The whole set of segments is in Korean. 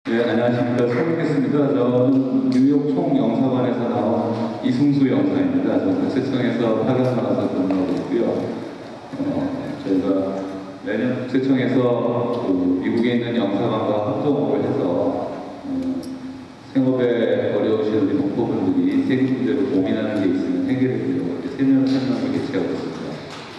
네, 안녕하십니까. 처음 뵙겠습니다. 저는 뉴욕 총영사관에서 나온 이승수 영사입니다. 저 국세청에서 파견을 와서 근무하고 있고요. 저희가 매년 국세청에서 미국에 있는 영사관과 합동을 해서 생업에 어려우신 우리 동포분들이 세금 문제로 고민하는 게 있으면 해결해드리려고 이렇게 세면을 개최하고 있습니다.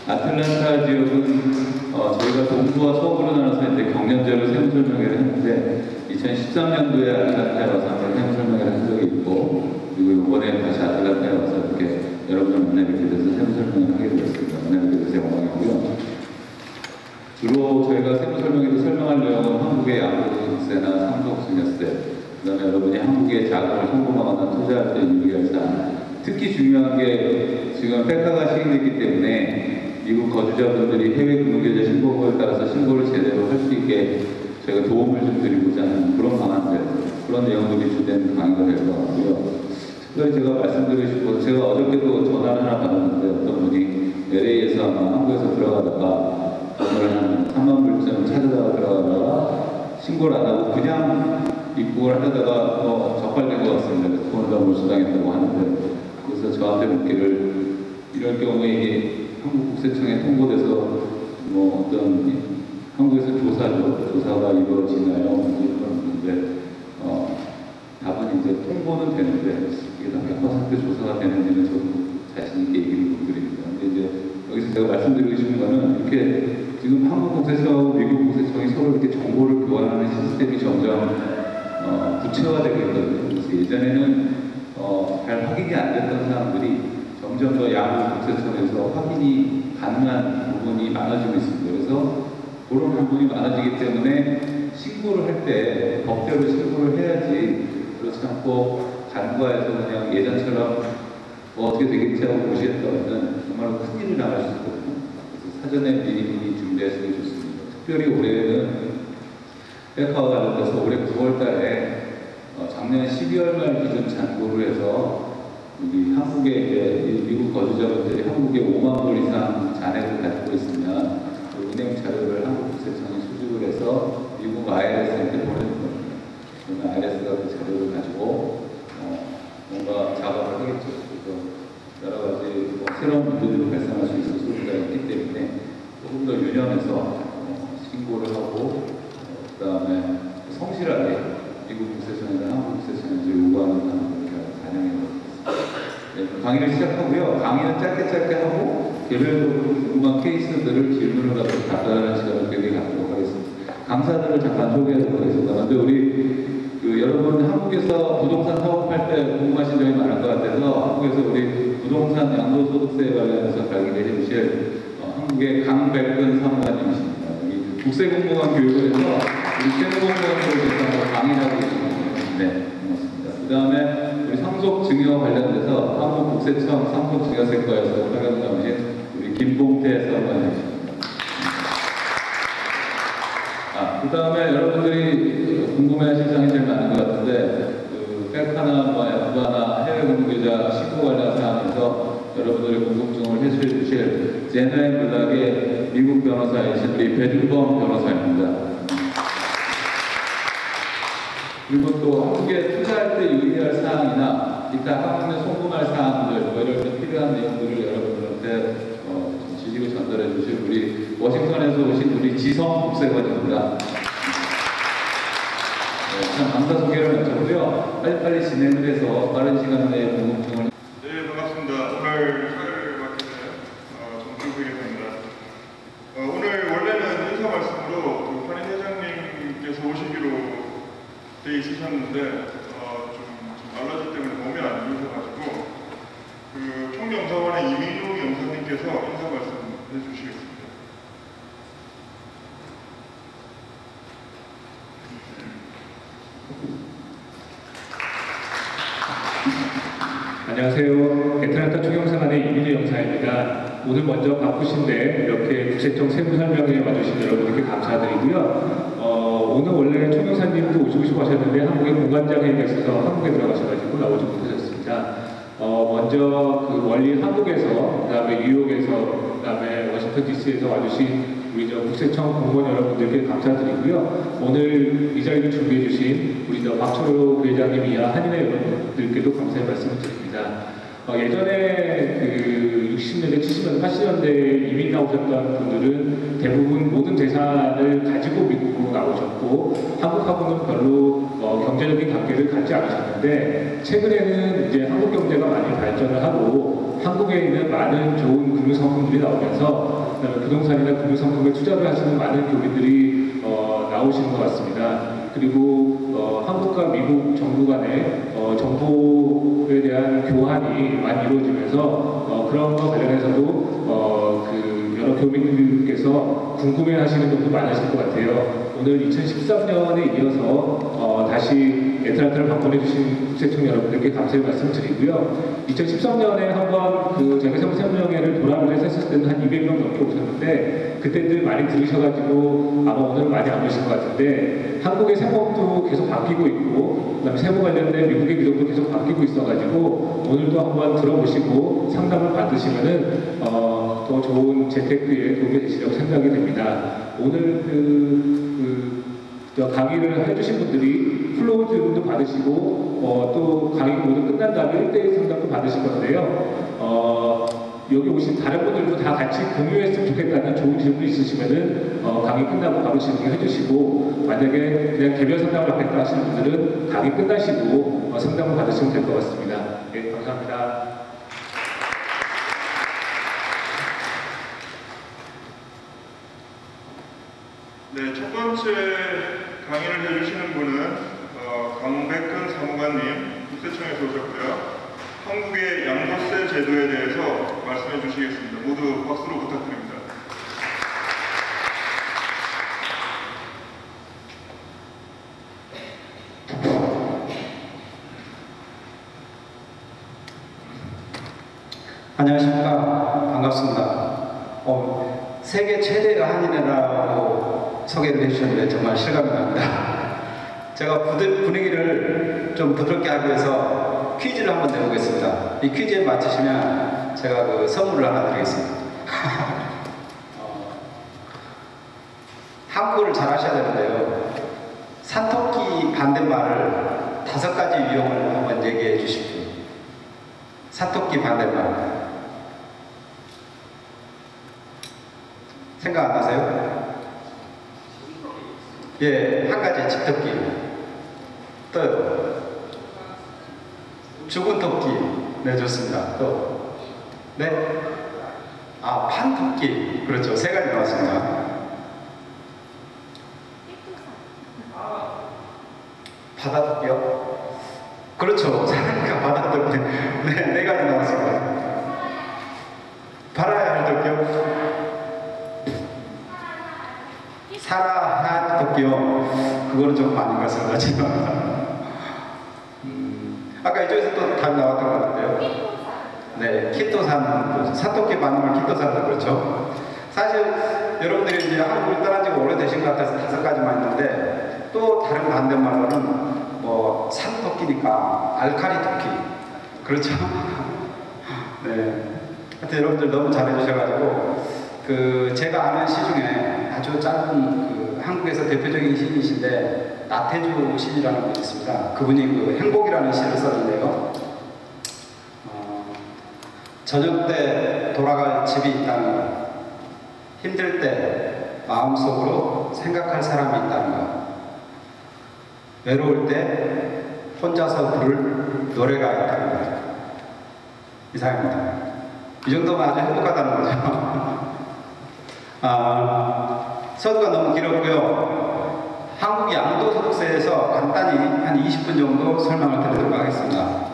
아틀란타 지역은 저희가 동부와 서부로 나눠서 이제 경년제로 세무 설명회를 했는데 2013년도에 아틀란타에 와서 한번 세무 설명회를 한 적이 있고, 그리고 이번에 다시 아틀란타에 와서 이렇게 여러분을 만나뵙게 돼서 세무 설명회를 하게 되었습니다. 만나뵙게 돼서 영광이고요. 주로 저희가 세무 설명회에서 설명할 내용은 한국의 양도세나 상속증여세, 그 다음에 여러분이 한국의 자금을 송금하거나 투자할 때 유의할 사항, 특히 중요한 게 지금 페카가 시행됐기 때문에 미국 거주자분들이 해외 금융계좌 신고법에 따라서 신고를 제대로 할 수 있게 저희가 도움을 좀 드리고자 하는 그런 방안들, 그런 내용들이 주된 강의가 될 것 같고요. 특별히 제가 말씀드리고 싶어서, 제가 어저께도 전화를 하나 받았는데 어떤 분이 LA에서 아마 한국에서 들어가다가 돈을 한 3만 불쯤 찾아다가 들어가다가 신고를 안 하고 그냥 입국을 하려다가 적발된 것 같습니다. 그래서 돈을 다 몰수당했다고 하는데, 그래서 저한테 묻기를 이럴 경우에 이게 한국 국세청에 통보돼서 뭐 어떤 한국에서 조사가 이루어지나요? 이런 문제. 답은 이제 통보는 되는데 이게 다 100% 조사가 되는지는 저도 자신 있게 얘기를 못 드립니다. 근데 이제 여기서 제가 말씀드리고 싶은 거는 이렇게 지금 한국 국세청하고 미국 국세청이 서로 이렇게 정보를 교환하는 시스템이 점점 구체화되고 있거든요. 그래서 예전에는 잘 확인이 안 됐던 사람들이 점점 더 양국 국세청에서 확인이 가능한 부분이 많아지고 있습니다. 그래서 그런 부분이 많아지기 때문에 신고를 할 때 법대로 신고를 해야지, 그렇지 않고 간과해서 그냥 예전처럼 뭐 어떻게 되겠지 하고 무시했다면 정말로 큰일을 당할 수 있거든요. 그래서 사전에 미리 준비하시는 게 좋습니다. 특별히 올해는 페카와 관련돼서 올해 9월 달에 작년 12월 말 기준 잔고를 해서 우리 한국에 이제 미국 거주자분들이 한국에 5만 불 이상 잔액을 가지고 있으면 그 은행 자료를 한국 국세청이 수집을 해서 미국 IRS한테 보내는 겁니다. 그러면 IRS가 그 자료를 가지고 뭔가 작업을 하겠죠. 그래서 여러 가지 새로운 문제들이 발생할 수 있을 소지가 있기 때문에 조금 더 유념해서 신고를 하고 그 다음에 성실하게 미국 국세청이나 한국 국세청에서 요구하는 사항을 반영해 강의를 시작하고요. 강의는 짧게 하고 개별적으로 궁금한 케이스들을 질문을 하고 답변하는 시간을 굉장히 갖도록 하겠습니다. 강사들을 잠깐 소개하도록 하겠습니다. 먼저 우리 여러분 한국에서 부동산 사업할 때 궁금하신 점이 많을 것 같아서 한국에서 우리 부동산 양도소득세 관련해서 강의를 해주실 한국의 강백근 사무관님이십니다. 여기 국세공무원 교육을 해서 우리 세무공무원 교육에서 강의를 하고 계십니다. 네, 고맙습니다. 그 다음에 우리 상속증여 관련돼서 한국국세청 상속증여세과에서 파견 나오신 우리 김봉태 사무관님이십니다. 그 다음에 여러분들이 궁금해하실 사항이 제일 많은 것 같은데, 페카나 F바나 해외 금융계좌 신고 관련 사항에서 여러분들의 궁금증을 해소해 주실 제너의 블락의 미국 변호사이신 우리 배준범 변호사입니다. 그리고 또 한국에 투자할 때 유의할 사항이나 기타 한국에 송금할 사항들, 뭐 이럴 때 필요한 내용들을 여러분들한테 지식을 전달해 주실 우리 워싱턴에서 오신 우리 지성 국세관입니다. 참 강사 소개를 마쳤고요. 빨리빨리 진행을 해서 빠른 시간 내에 궁금증을. 네, 반갑습니다. 오늘 수고를 맡게 된 정준국입니다. 오늘 원래는 인사 말씀으로 한인 회장님께서 오시기로 돼 있으셨는데 좀 알러지 때문에 몸이 안 좋으셔가지고 총영사관의 이민용 영사님께서 인사 말씀 해주시겠습니다. 안녕하세요. 애틀랜타 총영사관의 이민용 영사입니다. 오늘 먼저 바쁘신데 이렇게 국세청 세무설명회에 와주신 여러분께 감사드리고요. 오늘 원래 총영사님도 오시고 싶어 하셨는데 한국에 공관장에 있어서 한국에 들어가셔가지고 나오지 못하셨습니다. 먼저 그 멀리 한국에서, 그 다음에 뉴욕에서, 그 다음에 워싱턴 DC에서 와주신 우리 저 국세청 공무원 여러분들께 감사드리고요. 오늘 이 자리를 준비해 주신 우리 저 박철호 회장님 이하 한인회 여러분들께도 감사의 말씀을 드립니다. 예전에 그 60년대, 70년대, 80년대에 이민 나오셨던 분들은 대부분 모든 재산을 가지고 미국으로 나오셨고 한국하고는 별로 경제적인 관계를 갖지 않으셨는데 최근에는 이제 한국 경제가 많이 발전을 하고 한국에 있는 많은 좋은 금융상품들이 나오면서 부동산이나 금융상품에 투자를 하시는 많은 교민들이 나오시는 것 같습니다. 그리고 한국과 미국 정부 간의 정보에 대한 교환이 많이 이루어지면서 그런 것 관련해서도 그 여러 교민들께서 궁금해하시는 분도 많으실 것 같아요. 오늘 2013년에 이어서 다시 애틀란타를 방문해 주신 국세청 여러분들께 감사의 말씀 드리고요. 2013년에 한번 그 저희가 세무설명회를 도람을 해서 했을 때는 한 200명 넘게 오셨는데 그때들 많이 들으셔가지고 아마 오늘 많이 안 오신 것 같은데 한국의 세법도 계속 바뀌고 있고 그다음에 세무 관련된 미국의 규정도 계속 바뀌고 있어가지고 오늘도 한번 들어보시고 상담을 받으시면은 더 좋은 재테크에 도움이 되시려고 생각이 됩니다. 오늘 강의를 해주신 분들이 플로우즈도 받으시고 또 강의 모두 끝난 다음에 1대1 상담도 받으실 건데요. 여기 오신 다른 분들도 다 같이 공유했으면 좋겠다는 좋은 질문 있으시면은 강의 끝나고 바로 질문해 주시고 만약에 그냥 개별 상담을 받겠다 하시는 분들은 강의 끝나시고 상담을 받으시면 될 것 같습니다. 네, 감사합니다. 네, 첫 번째 강의를 해주시는 분은 강백근 사무관님, 국세청에서 오셨고요. 한국의 양도세 제도에 대해서 말씀해 주시겠습니다. 모두 박수로 부탁드립니다. 안녕하십니까. 반갑습니다. 세계 최대 한인회라고 소개를 해주셨는데 정말 실감이 납니다. 제가 분위기를 좀 부드럽게 하기 위해서 퀴즈를 한번 내보겠습니다. 이 퀴즈에 맞히시면 제가 그 선물을 하나 드리겠습니다. 한국어를 잘 하셔야 되는데요. 산토끼 반대말을 5가지 유형을 한번 얘기해 주십시오. 산토끼 반대말. 생각 안 나세요? 예, 한 가지 집토끼. 또 죽은 토끼. 네, 좋습니다. 또 네, 판토끼. 그렇죠. 3가지 나왔습니다. 바다토끼요? 그렇죠. 사람이가 바다토끼. 네, 4가지 나왔습니다. 팔아야 할 토끼요? 살아야 토끼요. 그거는 좀 아닌 것 같지만. 아까 이쪽에서 또 답 나왔던 것 같은데요. 네, 키토산, 산토끼 반응을 키토산도 그렇죠. 사실 여러분들이 이제 한국을 떠난 지가 오래되신 것 같아서 5가지만 있는데 또 다른 반대말로는 뭐 산토끼니까 알카리 토끼. 그렇죠. 네. 하여튼 여러분들 너무 잘해주셔가지고 제가 아는 시 중에 아주 짧은 한국에서 대표적인 시인이신데 나태주 시인이라는 분이 있습니다. 그분이 행복이라는 시를 썼는데요. 저녁 때 돌아갈 집이 있다는 것, 힘들 때 마음속으로 생각할 사람이 있다는 것, 외로울 때 혼자서 부를 노래가 있다는 것. 이상입니다. 이 정도면 아주 행복하다는 거죠. 서두가 너무 길었고요. 한국 양도소득세에서 간단히 한 20분 정도 설명을 드리도록 하겠습니다.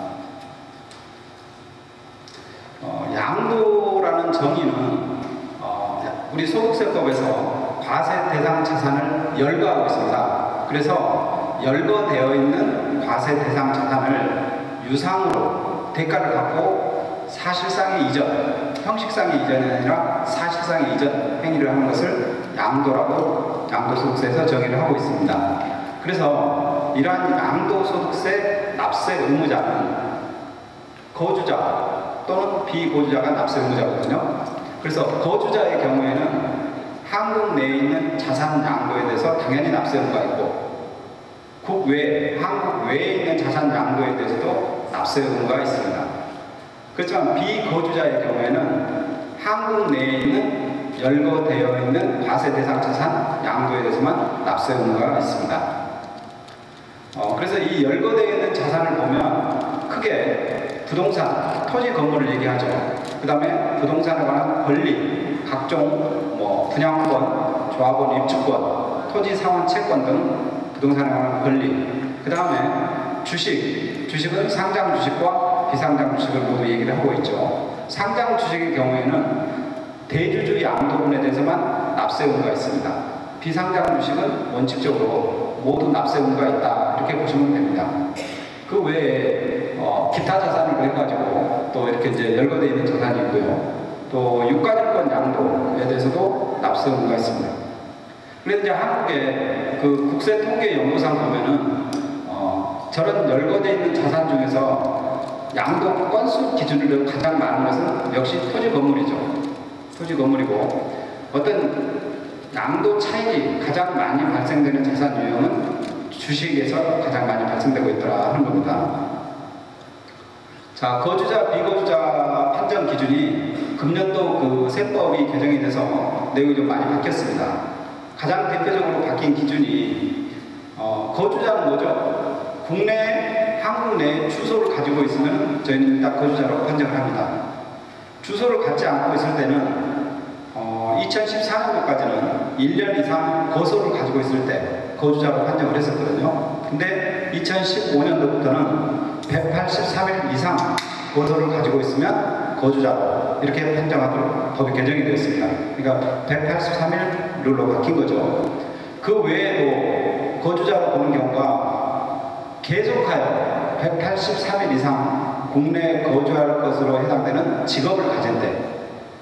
양도라는 정의는 우리 소득세법에서 과세 대상 자산을 열거하고 있습니다. 그래서 열거되어 있는 과세 대상 자산을 유상으로 대가를 갖고 사실상의 이전, 형식상의 이전이 아니라 사실상의 이전 행위를 하는 것을 양도라고 양도소득세에서 정의를 하고 있습니다. 그래서 이러한 양도소득세 납세 의무자는 거주자 또는 비거주자가 납세 의무자거든요. 그래서 거주자의 경우에는 한국 내에 있는 자산 양도에 대해서 당연히 납세 의무가 있고, 국외, 한국 외에 있는 자산 양도에 대해서도 납세 의무가 있습니다. 그렇지만 비거주자의 경우에는 한국 내에 있는 열거되어 있는 과세 대상 자산 양도에 대해서만 납세 의무가 있습니다. 그래서 이 열거되어 있는 자산을 보면 크게 부동산, 토지 건물을 얘기하죠. 그 다음에 부동산에 관한 권리, 각종 분양권, 조합원 입주권, 토지 상환 채권 등 부동산에 관한 권리, 그 다음에 주식은 상장 주식과 비상장 주식을 모두 얘기를 하고 있죠. 상장 주식의 경우에는 대주주 양도분에 대해서만 납세 의무가 있습니다. 비상장 주식은 원칙적으로 모두 납세 의무가 있다, 이렇게 보시면 됩니다. 그 외에 기타 자산을 해가지고 또 이렇게 이제 열거되어 있는 자산이 있고요. 또 유가증권 양도에 대해서도 납세 의무가 있습니다. 그래서 이제 한국의 그 국세통계연구상 보면은 저런 열거되어 있는 자산 중에서 양도 건수 기준으로 가장 많은 것은 역시 토지 건물이죠. 토지 건물이고, 어떤 양도 차익이 가장 많이 발생되는 자산 유형은 주식에서 가장 많이 발생되고 있더라 하는 겁니다. 자, 거주자, 비거주자 판정 기준이 금년도 그 세법이 개정이 돼서 내용이 좀 많이 바뀌었습니다. 가장 대표적으로 바뀐 기준이 거주자는 뭐죠? 국내, 한국 내에 주소를 가지고 있으면 저희는 일단 거주자로 판정을 합니다. 주소를 갖지 않고 있을 때는 2014년도까지는 1년 이상 거소를 가지고 있을 때 거주자로 판정을 했었거든요. 근데 2015년도부터는 183일 이상 거소를 가지고 있으면 거주자로 이렇게 판정하도록 법이 개정이 되었습니다. 그러니까 183일 룰로 바뀐 거죠. 그 외에도 거주자로 보는 경우가 계속하여 183일 이상 국내에 거주할 것으로 해당되는 직업을 가진 때,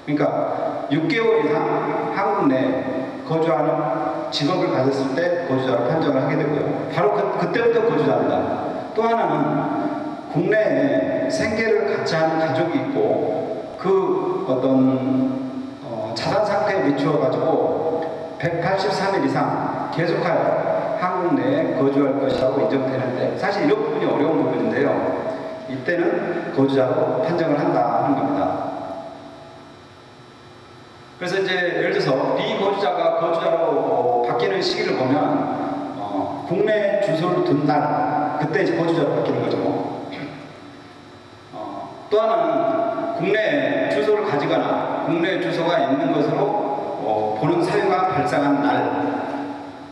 그러니까 6개월 이상 한국 내에 거주하는 직업을 가졌을 때 거주자로 판정을 하게 되고요. 바로 그때부터 거주자입니다. 또 하나는 국내에 생계를 같이 하는 가족이 있고 그 어떤 자산 상태에 미추어 가지고 183일 이상 계속하여 한국 내에 거주할 것이라고 인정되는데, 사실 이런 부분이 어려운 부분인데요. 이때는 거주자로 판정을 한다 하는 겁니다. 그래서 이제 예를 들어서 비거주자가 거주자로 바뀌는 시기를 보면 국내 주소를 둔 날, 그때 이제 거주자로 바뀌는 거죠. 또 하나는 국내에 주소를 가지거나 국내 주소가 있는 것으로 보는 사유가 발생한 날,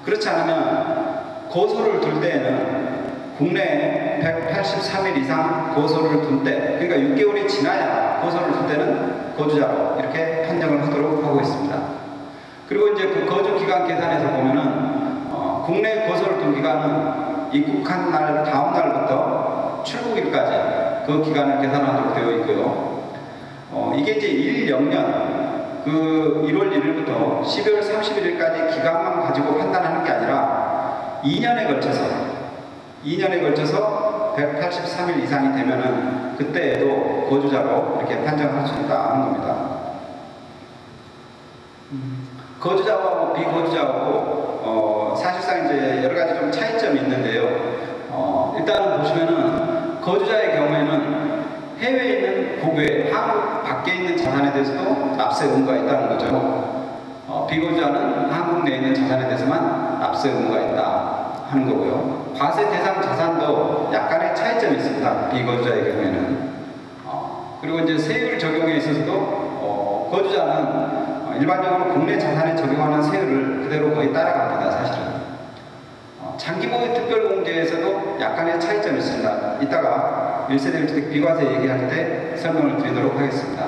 그렇지 않으면 거소를 둘 때에는 국내에 183일 이상 거소를 둔 때, 그러니까 6개월이 지나야 거소를 둘 때는 거주자로 이렇게 판정을 하도록 하고 있습니다. 그리고 이제 그 거주 기간 계산에서 보면은 국내 거소를 둔 기간은 입국한 날 다음 날부터 출국일까지 그 기간을 계산하도록 되어 있고요. 이게 이제 1영년 그 1월 1일부터 12월 31일까지 기간만 가지고 판단하는 게 아니라 2년에 걸쳐서 183일 이상이 되면은 그때에도 거주자로 이렇게 판정할 수 있다는 겁니다. 거주자하고 비거주자하고 사실상 이제 여러 가지 좀 차이점이 있는데요. 일단은 보시면은 거주자의 경우에는 해외에 있는 국외, 한국 밖에 있는 자산에 대해서도 납세 의무가 있다는 거죠. 비거주자는 한국 내에 있는 자산에 대해서만 납세 의무가 있다 하는 거고요. 과세 대상 자산도 약간의 차이점이 있습니다. 비거주자의 경우에는. 그리고 이제 세율 적용에 있어서도 거주자는 일반적으로 국내 자산에 적용하는 세율을 그대로 거의 따라갑니다. 사실은. 장기보유 특별공제에서도 약간의 차이점이 있습니다. 이따가 1세대 1주택 비과세 얘기할 때 설명을 드리도록 하겠습니다.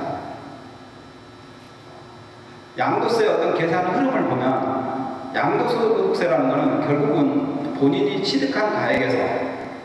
양도세 어떤 계산 흐름을 보면 양도소득세라는 것은 결국은 본인이 취득한 가액에서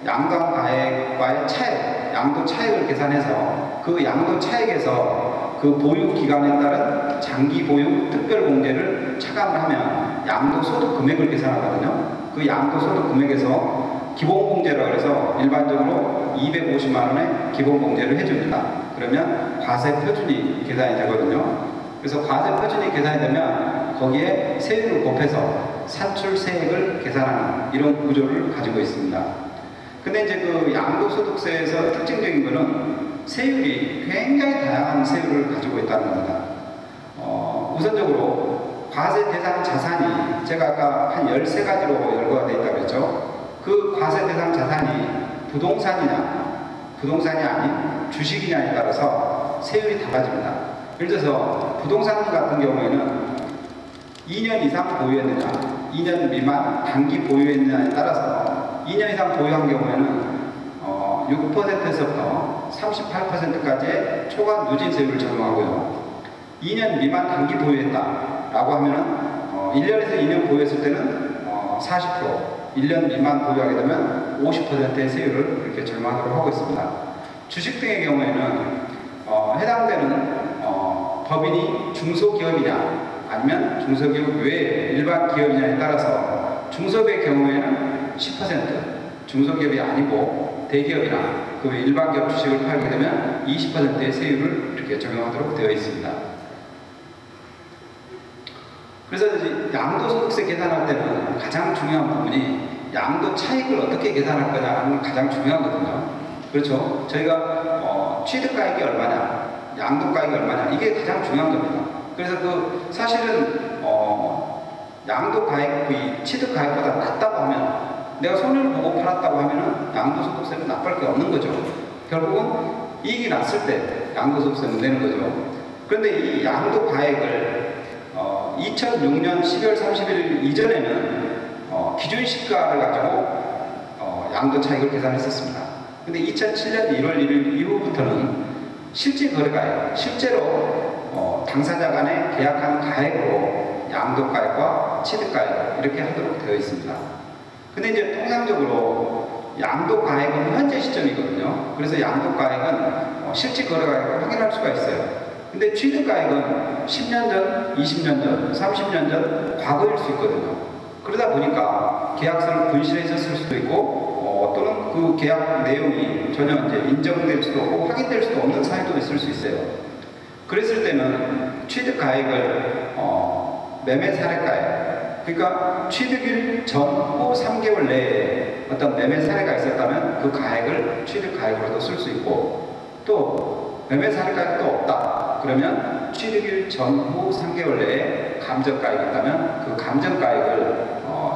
양도한 가액과의 차액, 양도 차액을 계산해서 그 양도 차액에서 그 보유 기간에 따른 장기 보유 특별 공제를 차감을 하면 양도소득 금액을 계산하거든요. 그 양도소득 금액에서 기본공제라고 해서 일반적으로 250만 원의 기본공제를 해줍니다. 그러면 과세 표준이 계산이 되거든요. 그래서 과세 표준이 계산이 되면 거기에 세율을 곱해서 산출세액을 계산하는 이런 구조를 가지고 있습니다. 근데 이제 그 양도소득세에서 특징적인 거는 세율이 굉장히 다양한 세율을 가지고 있다는 겁니다. 우선적으로 과세 대상 자산이 제가 아까 한 13가지로 열거가 되어 있다고 그랬죠. 그 과세 대상 자산이 부동산이 아닌 주식이냐에 따라서 세율이 달라집니다. 예를 들어서 부동산 같은 경우에는 2년 이상 보유했느냐, 2년 미만 단기 보유했느냐에 따라서 2년 이상 보유한 경우에는 6%에서부터 38%까지의 초과 누진세율을 적용하고요. 2년 미만 단기 보유했다라고 하면은 1년에서 2년 보유했을 때는 40%, 1년 미만 보유하게 되면 50%의 세율을 이렇게 적용하도록 하고 있습니다. 주식 등의 경우에는 해당되는 법인이 중소기업이냐 아니면 중소기업 외에 일반 기업이냐에 따라서 중소기업의 경우에는 10%, 중소기업이 아니고 대기업이나 그 외 일반 기업 주식을 팔게 되면 20%의 세율을 이렇게 적용하도록 되어 있습니다. 그래서 이제 양도소득세 계산할 때는 가장 중요한 부분이 양도 차익을 어떻게 계산할 거냐는 가장 중요하거든요. 그렇죠? 저희가 취득가액이 얼마냐, 양도가액이 얼마냐, 이게 가장 중요한 겁니다. 그래서 그 사실은 양도가액이 취득가액보다 낮다고 하면 내가 손해를 보고 팔았다고 하면은 양도소득세는 납부할 게 없는 거죠. 결국은 이익이 났을 때 양도소득세는 내는 거죠. 그런데 이 양도가액을 2006년 12월 30일 이전에는 기준시가를 가지고 양도 차익을 계산했었습니다. 근데 2007년 1월 1일 이후부터는 실제 거래가액, 실제로 당사자 간에 계약한 가액으로 양도가액과 취득가액 이렇게 하도록 되어 있습니다. 근데 이제 통상적으로 양도가액은 현재 시점이거든요. 그래서 양도가액은 실제 거래가액을 확인할 수가 있어요. 근데 취득가액은 10년 전, 20년 전, 30년 전 과거일 수 있거든요. 그러다 보니까 계약서를 분실해서 쓸 수도 있고 또는 그 계약 내용이 전혀 이제 인정될 수도 없고 확인될 수도 없는 사유도 있을 수 있어요. 그랬을 때는 취득가액을 매매 사례가액, 그러니까 취득일 전후 3개월 내에 어떤 매매 사례가 있었다면 그 가액을 취득가액으로도 쓸 수 있고, 또 매매 사례가액도 없다 그러면 취득일 전후 3개월 내에 감정가액이 있다면 그 감정가액을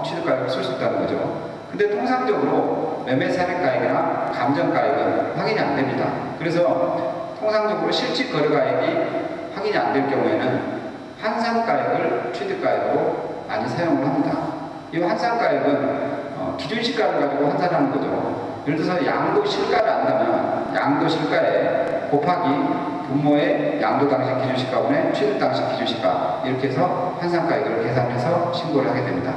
취득가액으로 쓸 수 있다는 거죠. 근데 통상적으로 매매 사례가액이나 감정가액은 확인이 안 됩니다. 그래서 통상적으로 실질 거래가액이 확인이 안 될 경우에는 환산가액을 취득가액으로 많이 사용을 합니다. 이 환산가액은 기준시가를 가지고 환산하는 거죠. 예를 들어서 양도실가를 안다면 양도실가에 곱하기 부모의 양도 당시 기준시가분의 취득 당시 기준시가 이렇게 해서 환산가액을 계산해서 신고를 하게 됩니다.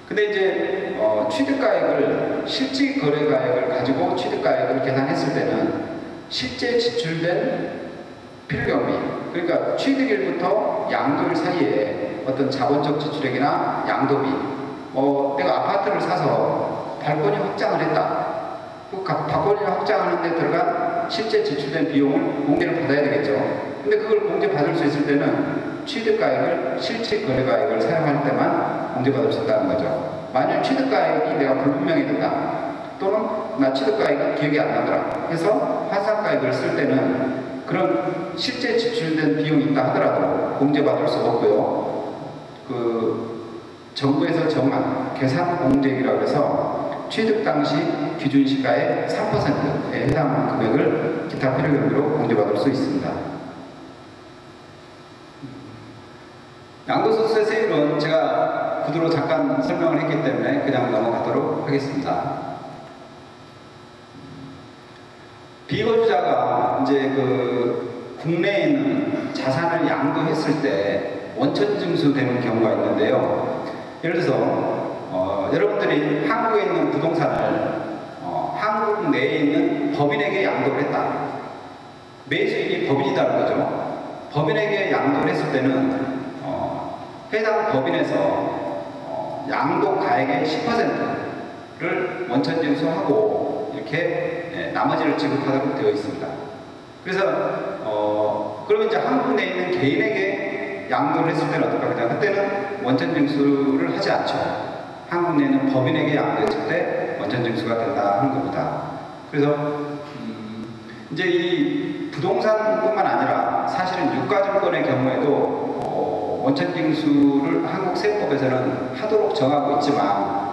근데 이제 취득가액을 실질 거래가액을 가지고 취득가액을 계산했을 때는 실제 지출된 필요경비, 그러니까 취득일부터 양도일 사이에 어떤 자본적 지출액이나 양도비, 내가 아파트를 사서 발코니 확장을 했다. 그 발코니 확장하는 데 들어간 실제 지출된 비용을 공제를 받아야 되겠죠. 근데 그걸 공제받을 수 있을 때는 취득가액을 실질 거래가액을 사용할 때만 공제받을 수 있다는 거죠. 만약 취득가액이 내가 불분명해진다, 또는 나 취득가액이 기억이 안 나더라 해서 환산가액을 쓸 때는 그런 실제 지출된 비용이 있다 하더라도 공제받을 수 없고요. 그 정부에서 정한 계산 공제액이라고 해서 취득 당시 기준시가의 3%에 해당하는 금액을 기타 필요경비로 공제받을 수 있습니다. 양도소득세 세율은 제가 구두로 잠깐 설명을 했기 때문에 그냥 넘어가도록 하겠습니다. 비거주자가 이제 그 국내에 있는 자산을 양도했을 때 원천 징수되는 경우가 있는데요. 예를 들어서 여러분들이 한국에 있는 부동산을 한국 내에 있는 법인에게 양도를 했다. 매수인이 법인이라는 거죠. 법인에게 양도를 했을 때는 해당 법인에서 양도 가액의 10%를 원천 징수하고 이렇게 나머지를 지급하도록 되어 있습니다. 그래서 그러면 이제 한국 내에 있는 개인에게 양도를 했을 때는 어떨까? 그냥 그때는 원천징수를 하지 않죠. 한국 내에는 법인에게 양도했을 때 원천징수가 된다 하는 겁니다. 그래서 이제 이 부동산뿐만 아니라 사실은 유가증권의 경우에도 원천징수를 한국 세법에서는 하도록 정하고 있지만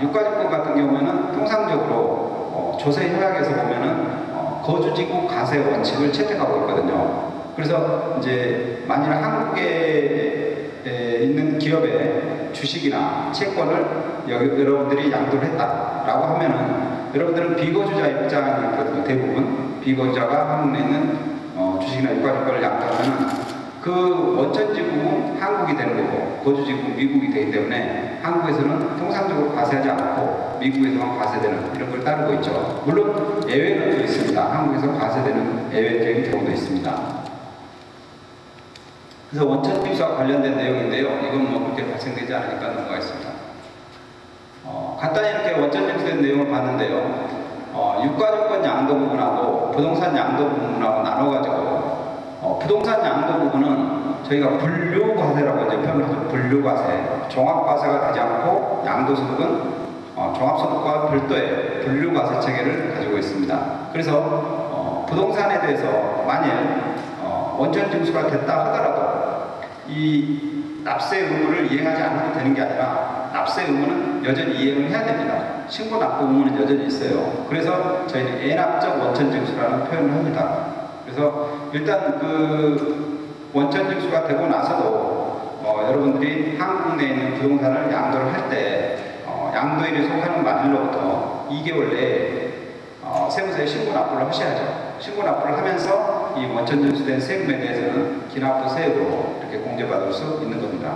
유가증권 같은 경우에는 통상적으로 조세협약에서 보면은 거주지구 가세 원칙을 채택하고 있거든요. 그래서 이제 만일 한국에 있는 기업의 주식이나 채권을 여러분들이 양도를 했다라고 하면은 여러분들은 비거주자 입장이거든요. 대부분 비거주자가 한국 내 있는 주식이나 유가증권을 양도하면은 그 원천지국은 한국이 되는 거고 거주지국은 미국이 되기 때문에 한국에서는 통상적으로 과세하지 않고 미국에서만 과세되는 이런 걸 따르고 있죠. 물론 예외는 또 있습니다. 한국에서 과세되는 예외적인 경우도 있습니다. 그래서 원천징수와 관련된 내용인데요. 이건 뭐 그렇게 발생되지 않으니까 넘어가겠습니다. 간단히 이렇게 원천징수된 내용을 봤는데요. 유가증권 양도 부분하고 부동산 양도 부분하고 나눠가지고 부동산 양도 부분은 저희가 분류과세라고 이제 표현을 하죠. 분류과세. 종합과세가 되지 않고 양도소득은 종합소득과 별도의 분류과세 체계를 가지고 있습니다. 그래서 부동산에 대해서 만일 원천징수가 됐다 하더라도 이 납세 의무를 이행하지 않아도 되는 게 아니라 납세 의무는 여전히 이행을 해야 됩니다. 신고 납부 의무는 여전히 있어요. 그래서 저희는 애납적 원천징수라는 표현을 합니다. 그래서 일단 그 원천징수가 되고 나서도 여러분들이 한국 내에 있는 부동산을 양도를 할 때 양도일에 속하는 만일로부터 2개월 내에 세무서에 신고 납부를 하셔야죠. 신고 납부를 하면서 이 원천징수된 세금에 대해서는 기납부 세액으로 이렇게 공제받을 수 있는 겁니다.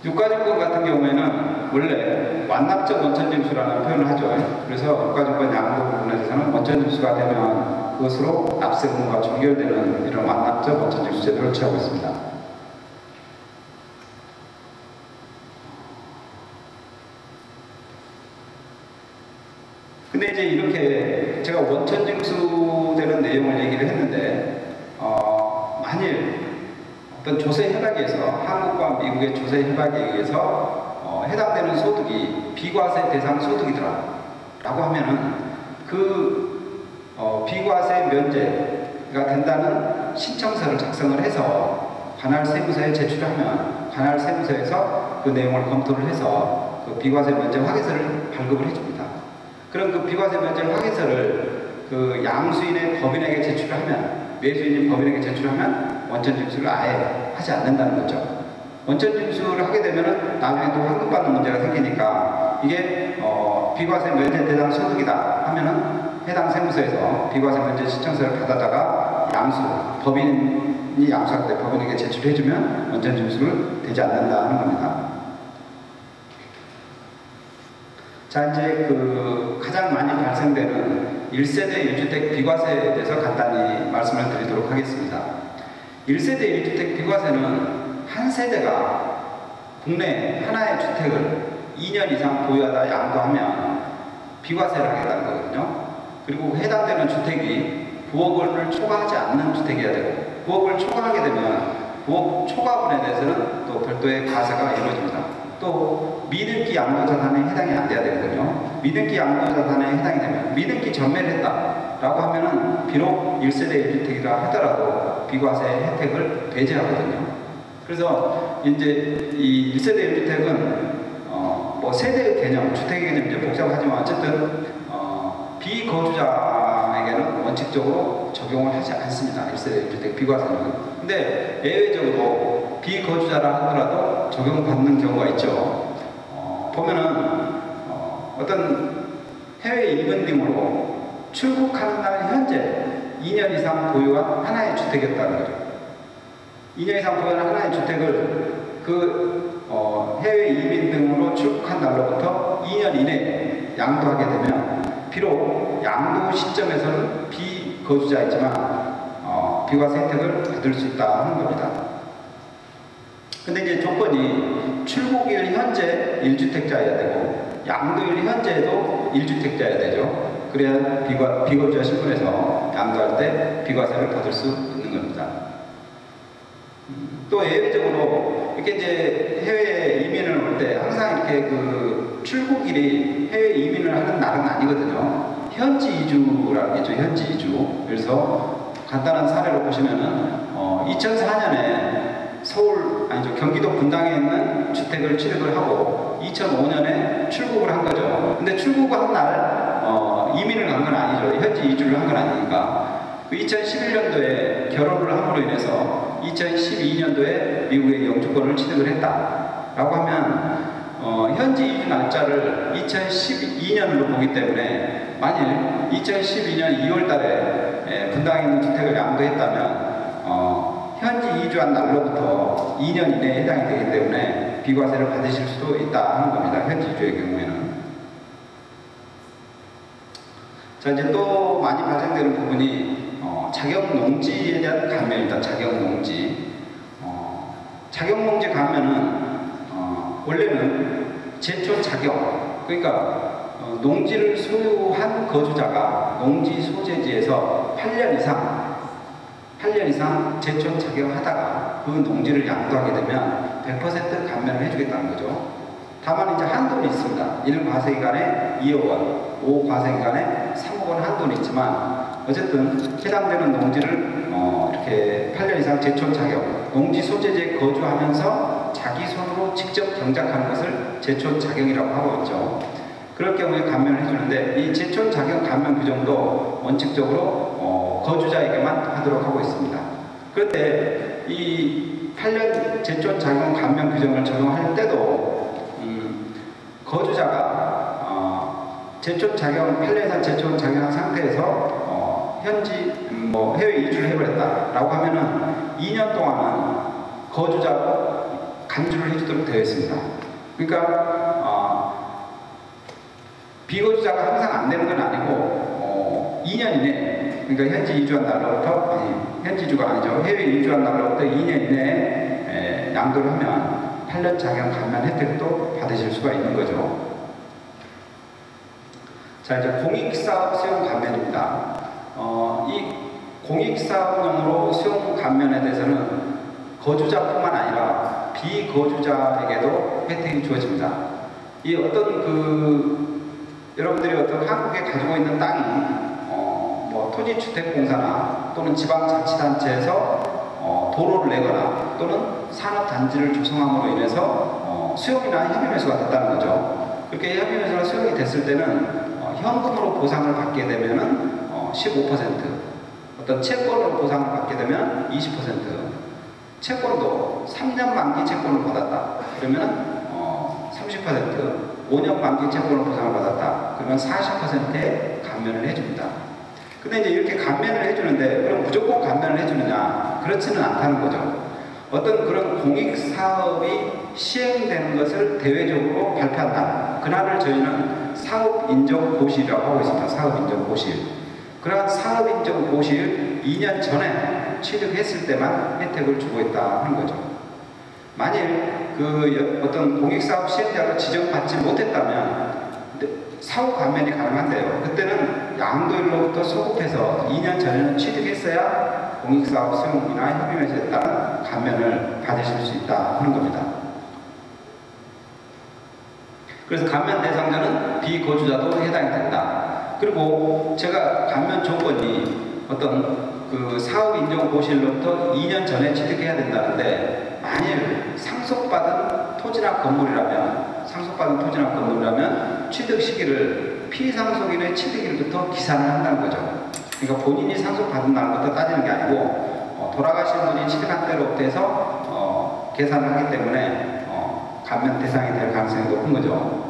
유가증권 같은 경우에는 원래 완납적 원천징수라는 표현을 하죠. 그래서 유가증권 양도 부분에 대해서는 원천징수가 되면 그것으로 납세 의무가 종결되는 이런 완납적 원천징수 제도를 취하고 있습니다. 근데 이제 이렇게 제가 원천징수되는 내용을 얘기를 했는데 만일 어떤 조세 협약에서 한국과 미국의 조세 협약에 의해서 해당되는 소득이 비과세 대상 소득이더라 라고 하면은 그 비과세 면제가 된다는 신청서를 작성을 해서 관할 세무서에 제출하면 관할 세무서에서 그 내용을 검토를 해서 그 비과세 면제 확인서를 발급을 해줍니다. 그럼 그 비과세 면제 확인서를 그 양수인의 법인에게 제출하면 매수인이 법인에게 제출하면 원천징수를 아예 하지 않는다는 거죠. 원천징수를 하게 되면은 나중에 또 환급받는 문제가 생기니까 이게 비과세 면제 대상 소득이다 하면은 해당 세무서에서 비과세 면제 신청서를 받아다가 양수 법인이 양수할 때 법인에게 제출해주면 원천징수를 되지 않는다는 겁니다. 자, 이제 그 가장 많이 발생되는 1세대 1주택 비과세에 대해서 간단히 말씀을 드리도록 하겠습니다. 1세대 1주택 비과세는 한 세대가 국내 하나의 주택을 2년 이상 보유하다 양도하면 비과세를 하게 되는 거거든요. 그리고 해당되는 주택이 9억 원을 초과하지 않는 주택이어야 되고 9억을 초과하게 되면 9억 초과분에 대해서는 또 별도의 과세가 이루어집니다. 또 미등기 양도자산에 해당이 안 돼야 되거든요. 미등기 양도자산에 해당이 되면 미등기 전매를 했다라고 하면은 비록 1세대 1주택이라 하더라도 비과세 혜택을 배제하거든요. 그래서 이제 이 1세대 1주택은 뭐 세대의 개념, 주택의 개념이 이제 복잡하지만 어쨌든 비거주자에게는 원칙적으로 적용을 하지 않습니다. 1세대 1주택 비과세는. 근데 예외적으로 비거주자라 하더라도 적용받는 경우가 있죠. 보면은 어떤 해외 인근 등으로 출국하는 날 현재 2년 이상 보유한 하나의 주택이었다는 거죠. 2년 이상 보유한 하나의 주택을 그 해외 이민 등으로 출국한 날로부터 2년 이내에 양도하게 되면 비록 양도 시점에서는 비거주자이지만 비과세 혜택을 받을 수 있다 하는 겁니다. 근데 이제 조건이 출국일 현재 1주택자여야 되고 양도일 현재에도 1주택자여야 되죠. 그래야 비거주자 신분에서 양도할 때 비과세를 받을 수 있는 겁니다. 또 예외적으로 이렇게 이제 해외 이민을 올 때 항상 이렇게 그 출국일이 해외 이민을 하는 날은 아니거든요. 현지 이주라고 했죠. 현지 이주. 그래서 간단한 사례로 보시면은 2004년에 경기도 분당에 있는 주택을 취득을 하고 2005년에 출국을 한 거죠. 근데 출국을 한 날 이민을 간 건 아니죠. 현지 이주를 한 건 아니니까. 2011년도에 결혼을 함으로 인해서 2012년도에 미국의 영주권을 취득을 했다라고 하면 현지 이주 날짜를 2012년으로 보기 때문에 만일 2012년 2월 달에 분당에 있는 주택을 양도했다면 현지 이주한 날로부터 2년 이내에 해당이 되기 때문에 비과세를 받으실 수도 있다 하는 겁니다. 현지 이주의 경우에는. 자, 이제 또 많이 발생되는 부분이 자격 농지에 대한 감면입니다. 자격 농지. 자격 농지 감면은 원래는 제초 자격, 그러니까 농지를 소유한 거주자가 농지 소재지에서 8년 이상 제초 자격하다가 그 농지를 양도하게 되면 100% 감면을 해주겠다는 거죠. 다만 이제 한도는 있습니다. 1과세기간에 2억 원, 5과세기간에 3억 원 한도는 있지만 어쨌든 해당되는 농지를 이렇게 8년 이상 제촌 자격, 농지 소재지에 거주하면서 자기 손으로 직접 경작하는 것을 제촌 자격이라고 하고 있죠. 그럴 경우에 감면을 해주는데 이 제촌 자격 감면 규정도 원칙적으로 거주자에게만 하도록 하고 있습니다. 그런데 이 8년 제촌 자격 감면 규정을 적용할 때도 거주자가 제촌 자격 8년 이상 제촌 자격한 상태에서 현지 해외 이주를 해버렸다라고 하면은 2년 동안은 거주자로 간주를 해주도록 되어 있습니다. 그러니까 비거주자가 항상 안 되는 건 아니고 2년 이내, 그러니까 현지 이주한 날로부터 현지 이주가 아니죠. 해외 이주한 날로부터 2년 이내에 양도를 하면 8년 자격 감면 혜택도 받으실 수가 있는 거죠. 자, 이제 공익사업 수용 감면입니다. 이 공익사업용으로 수용 감면에 대해서는 거주자뿐만 아니라 비거주자에게도 혜택이 주어집니다. 이 어떤 여러분들이 어떤 한국에 가지고 있는 땅이 토지주택공사나 또는 지방자치단체에서 도로를 내거나 또는 산업단지를 조성함으로 인해서 수용이나 협의매수가 됐다는 거죠. 그렇게 협의매수가 수용이 됐을 때는 현금으로 보상을 받게 되면은 15%, 어떤 채권으로 보상을 받게 되면 20%, 채권도 3년 만기 채권을 받았다. 그러면 30%, 5년 만기 채권을 보상을 받았다. 그러면 40%의 감면을 해줍니다. 근데 이제 이렇게 감면을 해주는데 그럼 무조건 감면을 해주느냐? 그렇지는 않다는 거죠. 어떤 그런 공익사업이 시행되는 것을 대외적으로 발표한다. 그날을 저희는 사업인정고시라고 하고 있습니다. 사업인정고시. 그러한 사업인정고시를 2년 전에 취득했을 때만 혜택을 주고 있다 하는 거죠. 만일 어떤 공익사업 시행자로 지정받지 못했다면 사후 감면이 가능한데요. 그때는 양도일로부터 소급해서 2년 전에는 취득했어야 공익사업 수용이나 협의매수에 따른 감면을 받으실 수 있다 하는 겁니다. 그래서 감면 대상자는 비거주자도 해당이 된다. 그리고 제가 감면 조건이 어떤 사업인정고시일로부터 2년 전에 취득해야 된다는데 만일 상속받은 토지나 건물이라면 취득 시기를 피상속인의 취득일부터 기산을 한다는 거죠. 그러니까 본인이 상속받은 날부터 따지는 게 아니고 돌아가신 분이 취득한 때로부터 해서 계산을 하기 때문에 감면 대상이 될 가능성이 높은 거죠.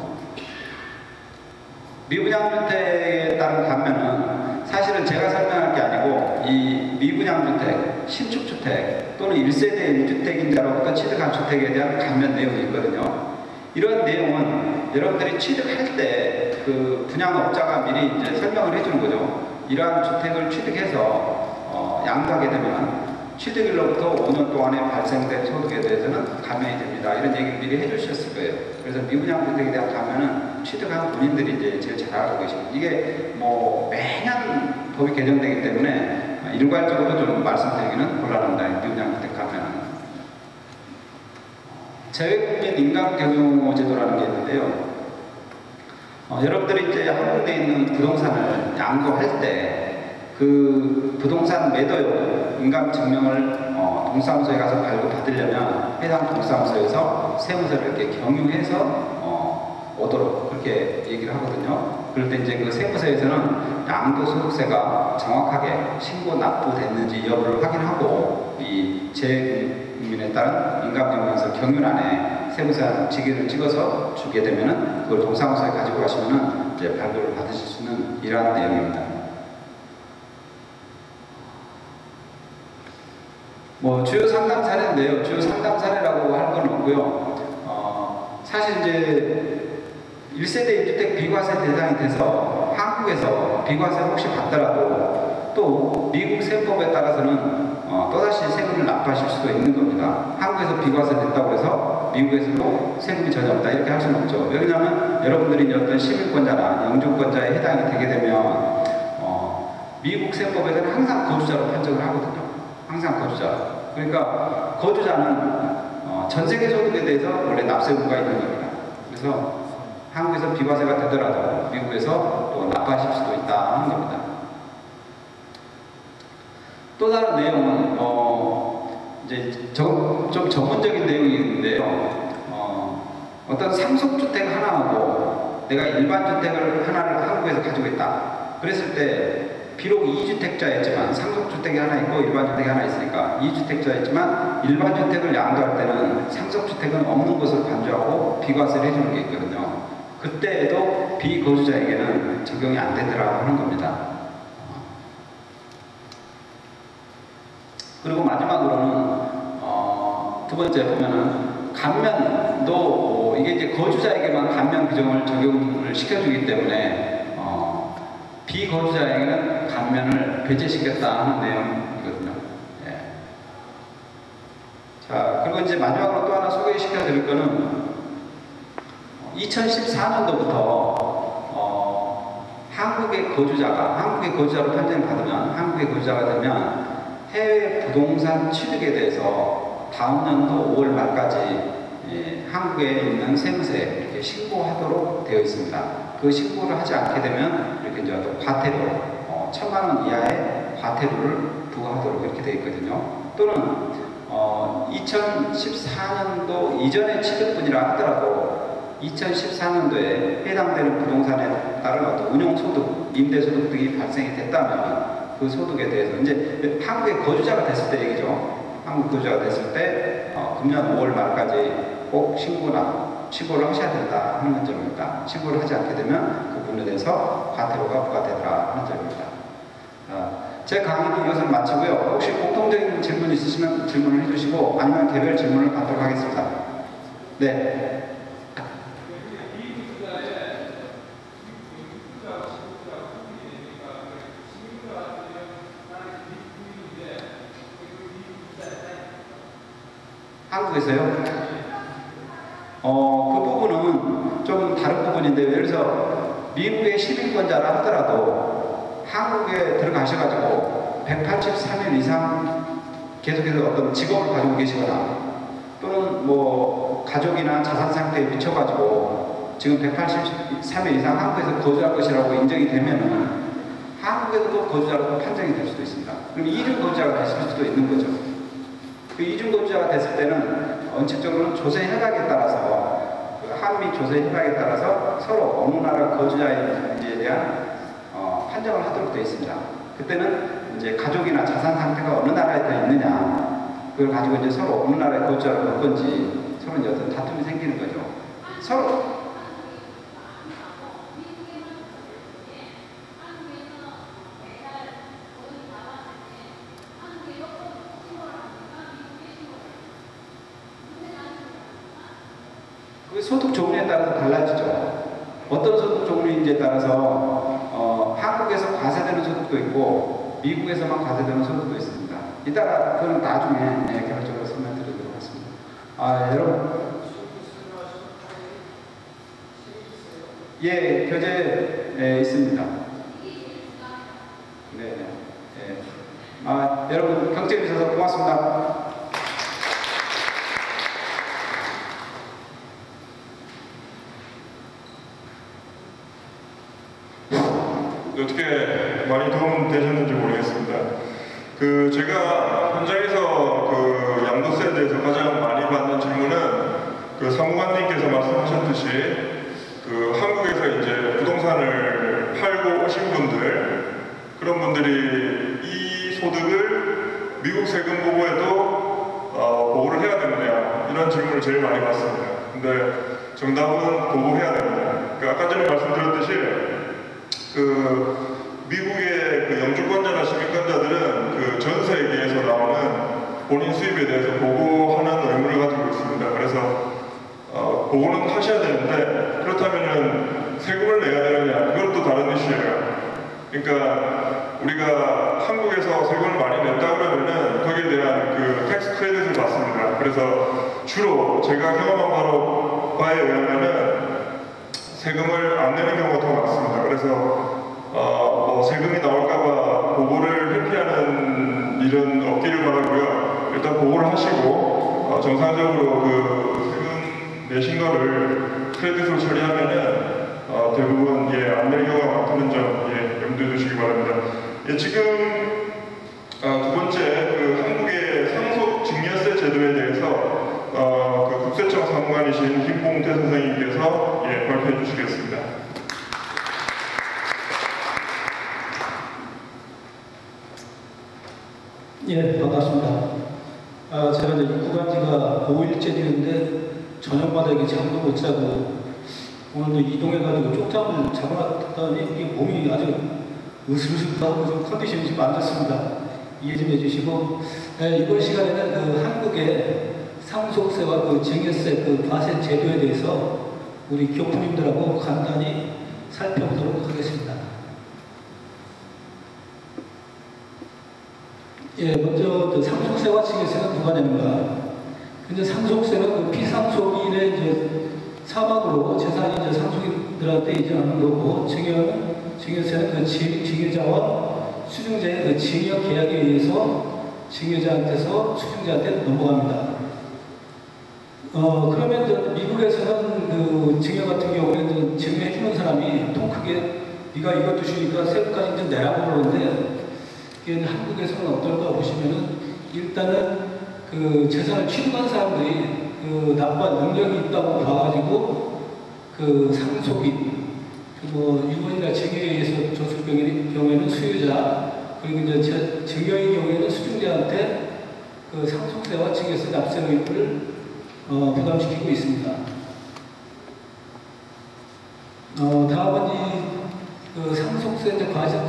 미분양주택에 따른 감면은 사실은 제가 설명할 게 아니고 이 미분양주택, 신축주택 또는 1세대 1주택인자로부터 취득한 주택에 대한 감면 내용이 있거든요. 이런 내용은 여러분들이 취득할 때 그 분양업자가 미리 이제 설명을 해주는 거죠. 이러한 주택을 취득해서 양도하게 되면 취득일로부터 5년 동안에 발생된 소득에 대해서는 감면이 됩니다. 이런 얘기를 미리 해주셨을 거예요. 그래서 미분양주택에 대한 감면은 취득한 본인들이 이제 제일 잘 알고 계십니다. 이게 매년 법이 개정되기 때문에 일괄적으로 좀 말씀드리기는 곤란합니다. 미분양주택 감면은. 재외국민 인감경유제도라는 게 있는데요. 여러분들이 이제 한국에 있는 부동산을 양도할 때 그 부동산 매도용 인감증명을 동사무소에 가서 발급받으려면 해당 동사무소에서 세무서를 이렇게 경유해서 오도록 그렇게 얘기를 하거든요. 그럴 때 이제 그 세무서에서는 양도소득세가 정확하게 신고 납부됐는지 여부를 확인하고 이 재외국민에 따른 인감증명서 경유란에 세무사 직위를 찍어서 주게 되면은 그걸 동사무소에 가지고 가시면은 이제 발급을 받으실 수 있는 이러한 내용입니다. 뭐 주요 상담 사례인데요. 주요 상담 사례라고 할 건 없고요. 사실 이제 1세대 1주택 비과세 대상이 돼서 한국에서 비과세 혹시 받더라도 또 미국 세법에 따라서는 또다시 세금을 납부하실 수도 있는 겁니다. 한국에서 비과세 됐다고 해서 미국에서도 세금이 전혀 없다 이렇게 할 수는 없죠. 왜냐하면 여러분들이 이제 어떤 시민권자나 영주권자에 해당이 되게 되면 미국 세법에서는 항상 거주자로 판정을 하거든요. 항상 거주자. 그러니까 거주자는 전세계 소득에 대해서 원래 납세 의무가 있는 겁니다. 그래서 한국에서 비과세가 되더라도 미국에서 또 납부하실 수도 있다 하는 겁니다. 또 다른 내용은 이제 좀 전문적인 내용이 있는데요. 어떤 상속주택 하나하고 내가 일반주택을 하나를 한국에서 가지고 있다. 그랬을 때 비록 2주택자였지만 상속주택이 하나 있고 일반주택이 하나 있으니까 2주택자였지만 일반주택을 양도할 때는 상속주택은 없는 것으로 간주하고 비과세를 해주는 게 있거든요. 그때에도 비거주자에게는 적용이 안 되더라 하는 겁니다. 그리고 마지막으로는 두 번째 보면은 감면도 이게 이제 거주자에게만 감면 규정을 적용을 시켜주기 때문에 비거주자에게는 감면을 배제시켰다 하는 내용이거든요. 예. 자, 그리고 이제 마지막으로 또 하나 소개시켜 드릴 거는 2014년도부터 한국의 거주자로 판정을 받으면 한국의 거주자가 되면 해외 부동산 취득에 대해서 다음 연도 5월 말까지 한국에 있는 세무서에 이렇게 신고하도록 되어 있습니다. 그 신고를 하지 않게 되면 이렇게 이제 또 과태료 1,000만 원 이하의 과태료를 부과하도록 이렇게 되어 있거든요. 또는 2014년도 이전의 취득분이라 하더라도 2014년도에 해당되는 부동산에 따른 어떤 운용소득, 임대소득 등이 발생이 됐다면 그 소득에 대해서 이제 한국의 거주자가 됐을 때 얘기죠. 한국 거주자가 됐을 때 금년 5월 말까지 꼭 신고를 하셔야 된다 하는 점입니다. 신고를 하지 않게 되면 그 부분에 대해서 과태료가 부과되더라 하는 점입니다. 제 강의는 이것을 마치고요. 혹시 공통적인 질문 있으시면 질문을 해주시고 아니면 개별 질문을 받도록 하겠습니다. 네. 한국에서요? 그 부분은 좀 다른 부분인데 예를 들어서 미국의 시민권자라 하더라도 한국에 들어가셔가지고 183일 이상 계속해서 어떤 직업을 가지고 계시거나 또는 뭐 가족이나 자산 상태에 미쳐가지고 지금 183일 이상 한국에서 거주할 것이라고 인정이 되면은 한국에서도 거주자로 판정이 될 수도 있습니다. 그럼 이중 거주자가 되실 수도 있는 거죠. 그 이중거주자가 됐을 때는 원칙적으로는 조세 협약에 따라서 한미 조세 협약에 따라서 서로 어느 나라 거주자인지에 대한 판정을 하도록 되어 있습니다. 그때는 이제 가족이나 자산 상태가 어느 나라에 더 있느냐 그걸 가지고 이제 서로 어느 나라의 거주자로 볼 건지 서로 이제 어떤 다툼이 생기는 거죠. 서로 소득 종류에 따라서 달라지죠. 어떤 소득 종류인지에 따라서 한국에서 과세되는 소득도 있고 미국에서만 과세되는 소득도 있습니다. 이따가 그건 나중에 개별적으로 설명드리도록 하겠습니다. 여러분, 예, 교재 있습니다. 네, 여러분 경청해 주셔서 고맙습니다. 어떻게 많이 도움 되셨는지 모르겠습니다. 제가 현장에서 양도세에 대해서 가장 많이 받는 질문은 사무관님께서 말씀하셨듯이 한국에서 이제 부동산을 팔고 오신 분들, 그런 분들이 이 소득을 미국 세금 보고에도 보고를 해야 되느냐, 이런 질문을 제일 많이 받습니다. 근데 정답은 보고해야 됩니다. 아까 전에 말씀드렸듯이 미국의 영주권자나 시민권자들은 전세계에서 나오는 본인 수입에 대해서 보고하는 의무를 가지고 있습니다. 그래서 보고는 하셔야 되는데, 그렇다면은 세금을 내야 되느냐, 그건 또 다른 이슈예요. 그러니까 우리가 한국에서 세금을 많이 냈다 그러면은 거기에 대한 텍스 크레딧을 받습니다. 그래서 주로 제가 경험한 바에 의하면은 세금을 안 내는 경우가 더 많습니다. 그래서 세금이 나올까봐 보고를 회피하는 일은 없기를 바라고요. 일단 보고를 하시고 정상적으로 세금 내신 거를 크레딧으로 처리하면은 대부분 안 내는 경우가 많다는 점 염두에 두시기 바랍니다. 지금 두 번째 한국의 상속 증여세 제도에 대해서 국세청 사무관이신 김봉태 선생님께서 발표해 주시겠습니다. 예, 반갑습니다. 제가 이제 입국한 지가 5일째 되는데 저녁마다 이게 잠도 못 자고 오늘도 이동해가지고 쪽잠을 잡아놨더니 이게 몸이 아주 으슬으슬하고 좀 컨디션이 좀 안 좋습니다. 이해 좀 해주시고, 이번 시간에는 한국의 상속세와 증여세 과세 제도에 대해서 우리 교포님들하고 간단히 살펴보도록 하겠습니다. 먼저 상속세와 증여세는 뭐가 됩니까? 근데 상속세는 피상속인의 사망으로 재산이 상속인들한테 이전하는 거고, 증여세는 증여자와 수증자의 증여 계약에 의해서 증여자한테서 수증자한테 넘어갑니다. 그러면 미국에서는 증여 같은 경우에는 증여해주는 사람이 통 크게 네가 이것도 주니까 세금까지 내라고 그러는데, 한국에서는 어떨까 보시면은 일단은 재산을 취득한 사람들이 납부할 능력이 있다고 봐가지고 상속인, 유언이나 증여에 의해서 줬을 경우에는 수요자, 그리고 이제 증여의 경우에는 수증자한테 상속세와 증여세 납세 의무를 부담시키고 있습니다. 다음은 이 상속세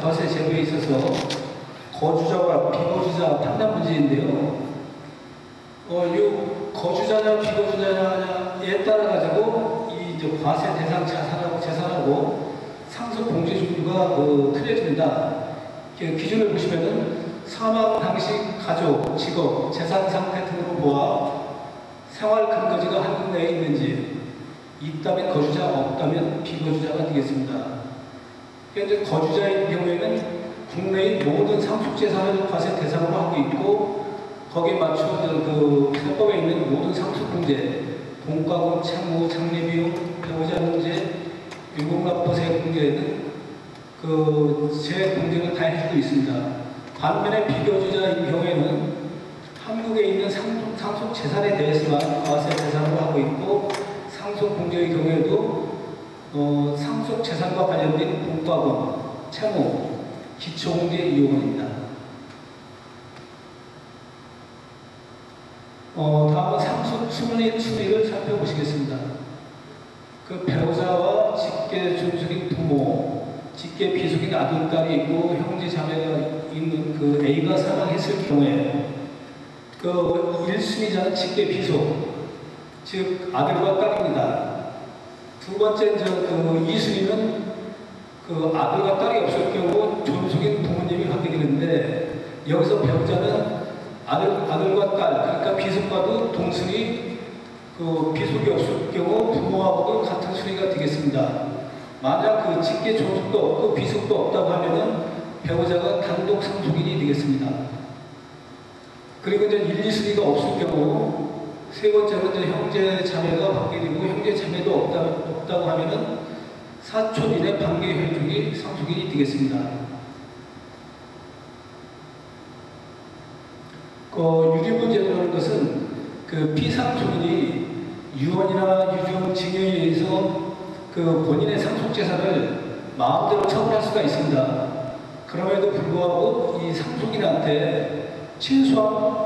과세 제도에 있어서 거주자와 비거주자 판단 문제인데요. 이 거주자냐 비거주자냐에 따라 가지고 이 과세 대상 재산하고 상속 공제 종류가 틀려집니다. 기준을 보시면은 사망 당시 가족, 직업, 재산 상태 등으로 보아 생활 근거지가 한국 내에 있는지, 있다면 거주자, 없다면 비거주자가 되겠습니다. 현재 거주자의 경우에는 국내의 모든 상속재산을 과세 대상으로 하고 있고, 거기에 맞춰 세법에 있는 모든 상속공제, 공과금, 채무, 장례비용, 배우자 공제, 유공납부세 공제는 재공제를 다 해주고 있습니다. 반면에 비거주자인 경우에는 한국에 있는 상속재산에 대해서만 과세 대상으로 하고 있고, 상속공제의 경우에도 상속재산과 관련된 공과금, 채무, 기초공제 이용입니다. 다음은 상속 순위를 살펴보시겠습니다. 배우자와 직계 존속인 부모, 직계 비속인 아들, 딸이 있고 형제 자매가 있는 A가 사망했을 경우에 1순위자는 직계 비속, 즉 아들과 딸입니다. 두 번째 2순위는 아들과 딸이 없을 경우 존속인 부모님이 하게 되는데, 여기서 배우자는 아들과 딸, 그러니까 비속과도 동순위, 비속이 없을 경우 부모하고도 같은 순위가 되겠습니다. 만약 직계 존속도 없고 비속도 없다고 하면은 배우자가 단독 상속인이 되겠습니다. 그리고 이제 1, 2순위가 없을 경우, 세 번째로 이제 형제 자매가 받게 되고, 형제 자매도 없다고 하면은 사촌인의 반계 혈족이 상속인이 되겠습니다. 유류분 제도라는 것은 그 피상속인이 유언이나 유증, 징역에 의해서 그 본인의 상속재산을 마음대로 처분할 수가 있습니다. 그럼에도 불구하고 이 상속인한테 최소한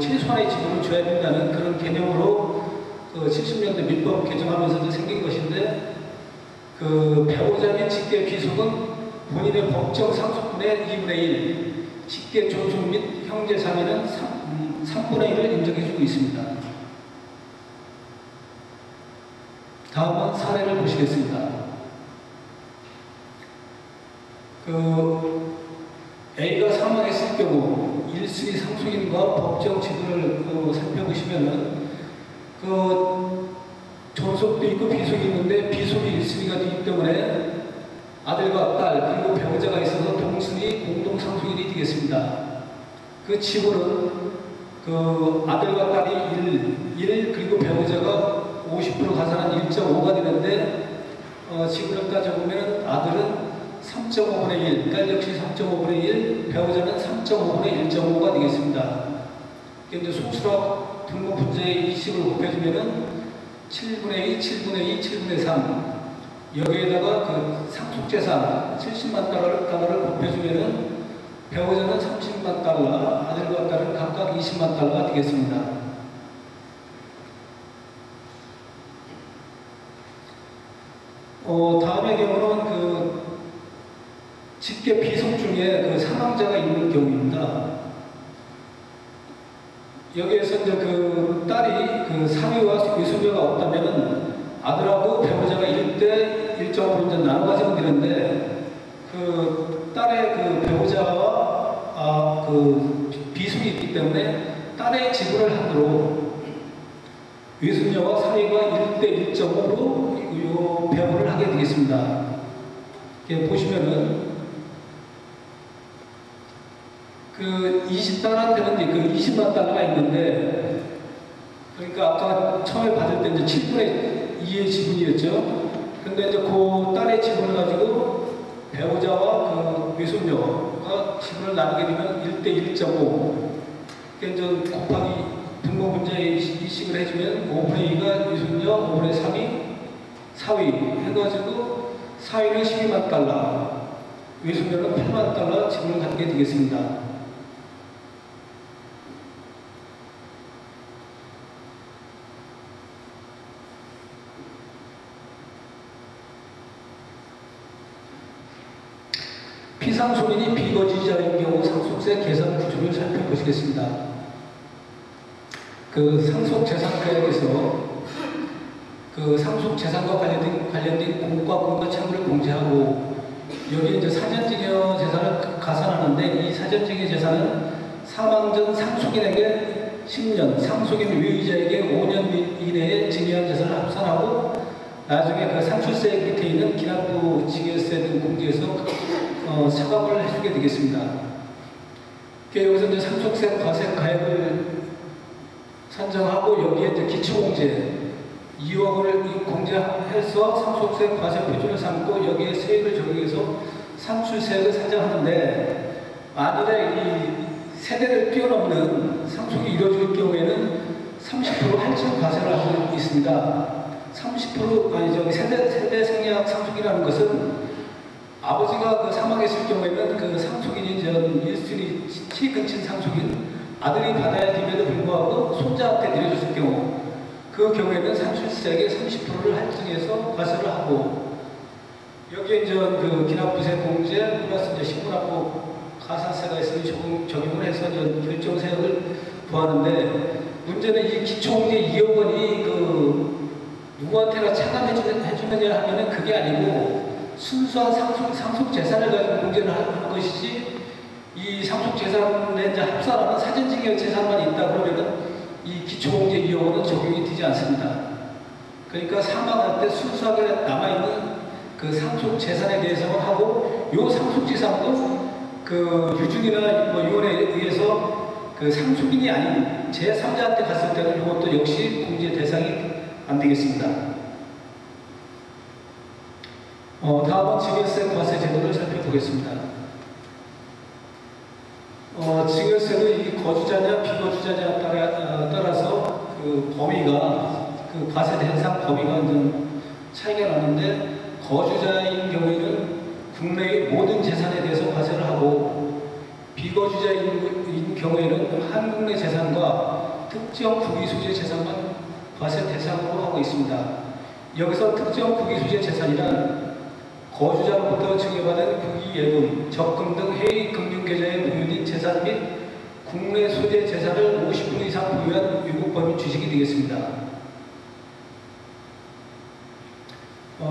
최소한의 지분을 줘야 된다는 그런 개념으로 70년대 민법 개정하면서 생긴 것인데, 배우자 및 직계 귀속은 본인의 법정 상속분의 2분의 1, 직계 존속 및 형제 자매는 3분의 1을 인정해주고 있습니다. 다음은 사례를 보시겠습니다. A가 사망했을 경우 1순위 상속인과 법정 지분을 살펴보시면은 존속도 있고 비속이 있는데 비속이 1순위가 되기 때문에 아들과 딸 그리고 배우자가 있어서 동순위 공동 상속인이 되겠습니다. 그 지분은 아들과 딸이 1 그리고 배우자가 50% 가산한 1.5가 되는데 지분을 따져보면 아들은 3.5분의 1, 딸 역시 3.5분의 1, 배우자는 3.5분의 1.5가 되겠습니다. 이제 소수락 등록 분자의 이식을 곱해주면은 7분의 2, 7분의 2, 7분의 3 여기에다가 상속재산 70만 달러를 곱해주면은 배우자는 30만 달러, 아들과 딸은 각각 20만 달러가 되겠습니다. 다음의 경우는 직계 비속 중에 사망자가 있는 경우입니다. 여기에서 이제 딸이 사위와 외손녀가 없다면은 아들하고 배우자가 1대 1.5로 이제 나눠 가지면 되는데, 딸의 배우자와 비속이 있기 때문에 딸의 지분을 한으로 외손녀와 사위가 1대 1.5로 배분을 하게 되겠습니다. 이렇게 보시면은 20달러한테는 20만 달러가 있는데, 그러니까 아까 처음에 받을 때 이제 7분의 2의 지분이었죠. 근데 이제 딸의 지분을 가지고 배우자와 외손녀가 지분을 나누게 되면 1대 1.5. 그러니까 이제 곱하기 분모 분자의 이식을 해주면 5분의 2가 외손녀, 5분의 3이 사위 해가지고 사위는 12만 달러, 외손녀는 8만 달러 지분을 갖게 되겠습니다. 피상속인이 비거주자인 경우 상속세 계산 구조를 살펴보시겠습니다. 상속재산가액에서 상속재산과 관련된 공과금과 채무를 공제하고, 여기 이제 사전증여 재산을 가산하는데, 이 사전증여 재산은 사망 전 상속인에게 10년, 상속인 외의자에게 5년 이내에 증여한 재산을 합산하고, 나중에 산출세 밑에 있는 기납부 증여세 등 공제해서 차감을 해주게 되겠습니다. 여기서 이제 상속세 과세 가액을 산정하고, 여기에 이제 기초공제 2억을 공제해서 상속세 과세 표준을 삼고, 여기에 세액을 적용해서 산출세액을 산정하는데, 만일에 이 세대를 뛰어넘는 상속이 이루어질 경우에는 30% 할증 과세를 하고 있습니다. 30% 세대 생략 상속이라는 것은 아버지가 사망했을 경우에는 상속인이 1순위 치근친 상속인 아들이 받아야 됨에도 불구하고 손자한테 내려줬을 경우, 그 경우에는 산출세액의 30%를 할증해서 과세를 하고, 여기에 이제 기납부세 공제 플러스 신분납부 가산세가 있으면 적용을 해서 결정세액을 부하는데, 문제는 이 기초공제 2억 원이 누구한테나 차감해주느냐 하면은 그게 아니고, 순수한 상속 재산을 가지고 공제를 하는 것이지, 이 상속 재산에 이제 합산하는 사전증여 재산만 있다 그러면은 이 기초공제 2억 원은 적용이 되지 않습니다. 그러니까 사망할 때 순수하게 남아있는 상속 재산에 대해서만 하고, 요 상속 재산도 유증이나 유언에 의해서 상속인이 아닌 제3자한테 갔을 때는 이것도 역시 공제 대상이 안 되겠습니다. 다음은 증여세 과세 제도를 살펴보겠습니다. 증여세는 이 거주자냐 비거주자냐에 따라서 그 범위가 그 과세 대상 범위가 좀 차이가 나는데 거주자인 경우에는 국내의 모든 재산에 대해서 과세를 하고 비거주자인 경우에는 한국 내 재산과 특정 국유소재 재산만 과세 대상으로 하고 있습니다. 여기서 특정 국유소재 재산이란 거주자로부터 증여받은 국유예금, 적금 등 해외 금융계좌에 보유된 재산 및 국내 소재 재산을 50% 이상 보유한 외국 법인 주식이 되겠습니다.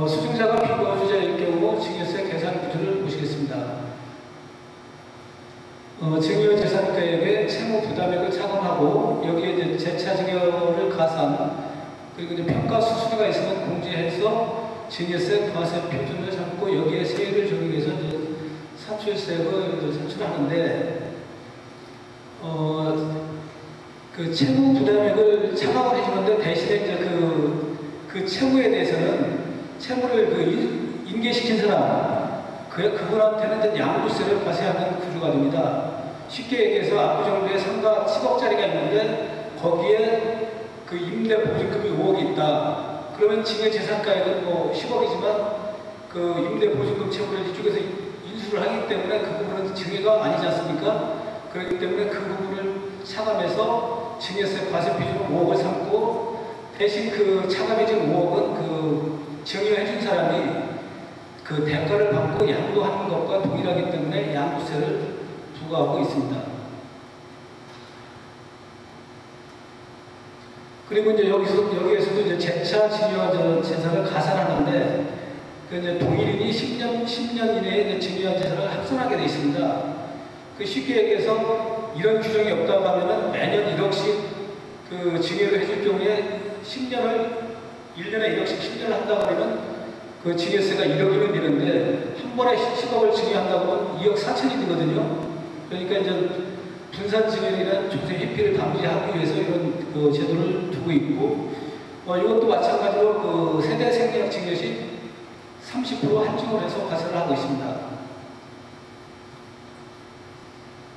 수증자가 비거주자일 경우 증여세 계산 구조를 보시겠습니다. 증여 재산가액에 채무 부담액을 차감하고 여기에 이제 재차 증여를 가산 그리고 이제 평가 수수료가 있으면 공제해서 증여세 과세 표준을 삼고 여기에 세율을 적용해서 이제 산출세를 산출하는데 그 채무 부담액을 차감을 해주는데 대신에 이제 그 채무에 대해서는 채무를 그 인계시킨 사람 그분한테는 이제 양도세를 과세하는 구조가 됩니다. 쉽게 얘기해서 압구정부에 상가 10억짜리가 있는데 거기에 그 임대 보증금이 5억이 있다. 그러면 증여재산가액은 뭐 10억이지만 그 임대 보증금 채무를 이쪽에서 인수를 하기 때문에 그 부분은 증여가 아니지 않습니까? 그렇기 때문에 그 부분을 차감해서 증여세 과세 비중을 5억을 삼고 대신 그 차감해진 5억은 그 증여해준 사람이 그 대가를 받고 양도하는 것과 동일하기 때문에 양도세를 부과하고 있습니다. 그리고 이제 여기에서도 이제 재차 증여한 재산을 가산하는데 그 이제 동일인이 10년 이내에 증여한 재산을 합산하게 되어 있습니다. 그 쉽게 얘기해서 이런 규정이 없다고 하면은 매년 1억씩 그 증여를 해줄 경우에 1년에 1억씩 10년을 한다고 하면 그 증여세가 1억이면 되는데 한 번에 10억을 증여한다고 하면 2억 4천이 되거든요. 그러니까 이제 분산 증여이나 조세 회피를 방지하기 위해서 이런 그 제도를 두고 있고 이것도 마찬가지로 그 세대 생계약 증여시 30% 한정을 해서 과세를 하고 있습니다.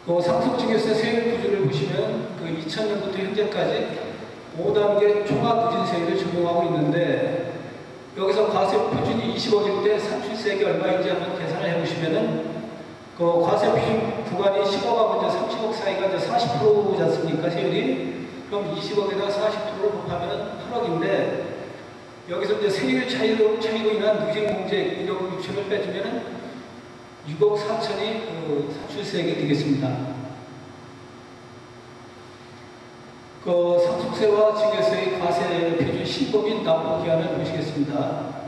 상속증여세 세율 구조를 보시면 그 2000년부터 현재까지 5단계 총합부진세율을 적용하고 있는데 여기서 과세 표준이 20억일 때 산출세액이 얼마인지 한번 계산을 해보시면은 그 과세 비중 구간이 10억하고 이제 30억 사이가 이제 40%지 않습니까, 세율이? 그럼 20억에다가 40%를 곱하면 8억인데, 여기서 이제 세율 차이로 인한 누진공제 1억 6천을 빼주면은 6억 4천이 그 산출세액이 되겠습니다. 그 상속세와 증여세의 과세 표준 신고및 납부 기한을 보시겠습니다.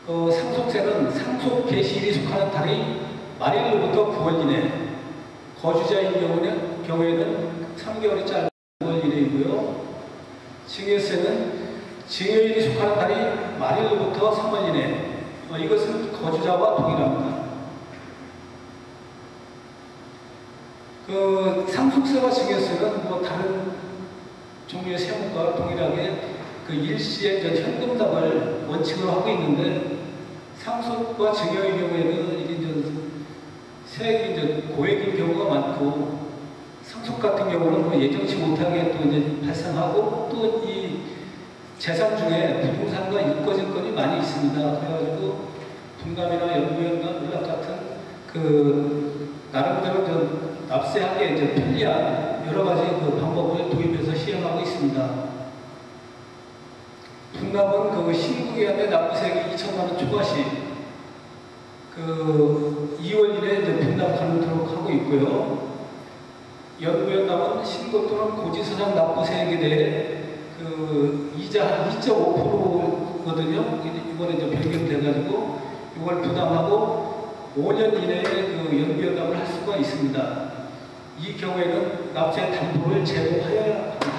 상속세는 상속 개시일이 속하는 달의 말일로부터 9월 이내, 거주자인 경우에는 3개월이 짧은 9월 이내이고요. 증여세는 증여일이 속하는 달의 말일로부터 3월 이내, 이것은 거주자와 동일합니다. 그 상속세와 증여세는 뭐 다른 종류의 세무과 동일하게 그 일시의 현금납을 원칙으로 하고 있는데 상속과 증여의 경우에는 이게 이제 세액이 이제 고액인 경우가 많고 상속 같은 경우는 뭐 예정치 못하게 또 이제 발생하고 또 이 재산 중에 부동산과 유가증권이 많이 있습니다. 그래가지고 분담이나 연부연간 물락 같은 그 나름대로 좀 납세하게 이제 편리한 여러 가지 그 방법을 도입해서 시행하고 있습니다. 분납은 그 신고기한의 납부세액이 2천만 원 초과시 그 2월 이내에 이제 분납하도록 하고 있고요. 연부연납은 신고 또는 고지서장 납부세액에 대해 그 이자 한 2.5%거든요. 이번에 이제 변경돼가지고 이걸 부담하고 5년 이내에 그 연부연납을 할 수가 있습니다. 이 경우에는 납세 담보를 제공하여야 합니다.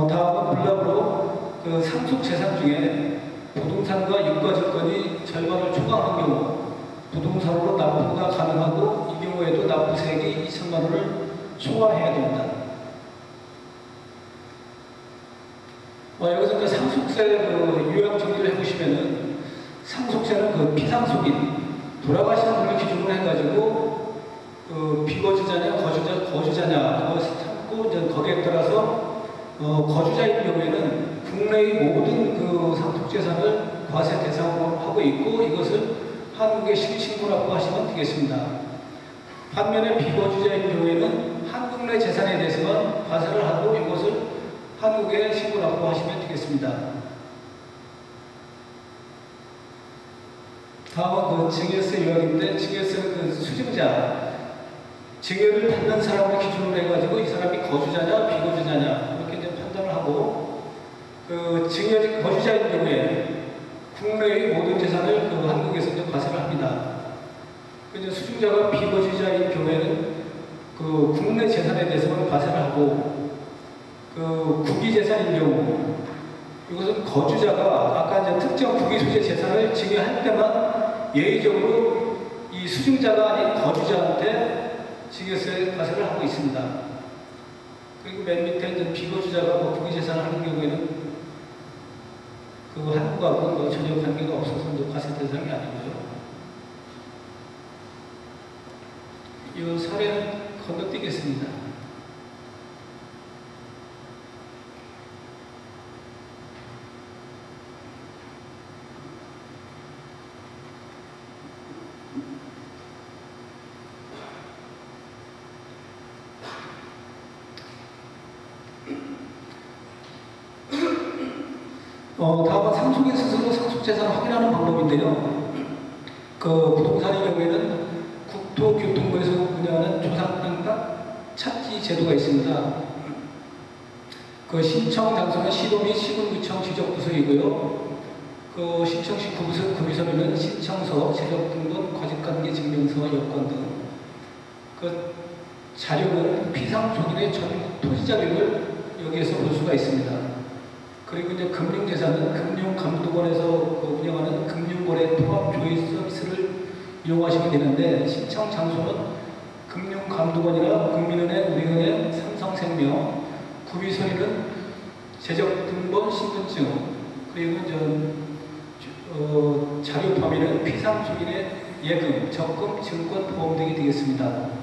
다음은 블락으로 그 상속 재산 중에 부동산과 유가증권이 절반을 초과하는 경우 부동산으로 납부가 가능하고 이 경우에도 납부세액이 2천만 원을 초과해야 됩니다. 여기서 이제 상속세 그 요약 정리를 해보시면은 상속세는 그 피상속인 돌아가신 분을 기준으로 해가지고 그 비거주자냐 거주자냐 그것을 찾고 이제 거기에 따라서 거주자인 경우에는 국내의 모든 그 상속재산을 과세 대상으로 하고 있고 이것을 한국에 실신고라고 하시면 되겠습니다. 반면에 비거주자인 경우에는 한국 내 재산에 대해서만 과세를 하고 이것을 한국에 신고라고 하시면 되겠습니다. 다음은 그 증여세 요약인데 증여세는 그 수증자 증여를 받는 사람을 기준으로 해가지고 이 사람이 거주자냐 비거주자냐 이렇게 이제 판단을 하고 그 증여 거주자인 경우에 국내의 모든 재산을 그 한국에서 이제 과세를 합니다. 이제 수증자가 비거주자인 경우에는 그 국내 재산에 대해서는 과세를 하고 그 국위 재산인 경우 이것은 거주자가 아까 이제 특정 국위 소재 재산을 증여할 때만 예의적으로 이 수증자가 아닌 거주자한테 증여세 과세를 하고 있습니다. 그리고 맨 밑에 이제 비거주자가 뭐 국위 재산을 하는 경우에는 그 한국하고 뭐 전혀 관계가 없어서 이제 과세 대상이 아니고요. 이 사례는 건너뛰겠습니다. 다음은 상속인 스스로 상속재산을 확인하는 방법인데요. 그 부동산의 경우에는 국토교통부에서 운영하는 조상땅 찾기 제도가 있습니다. 그 신청 장소는 시도 및 시군구청 지적부서이고요. 그 신청 시 구비서류는 신청서, 재적등본, 거짓관계 증명서, 여권 등. 그 자료는 피상속인의 전 토지 자료를 여기에서 볼 수가 있습니다. 그리고 이제 금융재산은 금융감독원에서 그 운영하는 금융거래 통합조회 서비스를 이용하시면 되는데 신청 장소는 금융감독원이나 국민은행, 우리은행, 삼성생명, 구비서류는 재적등본, 신분증, 그리고 자료 범위는 피상속인의 예금, 적금, 증권, 보험 등이 되겠습니다.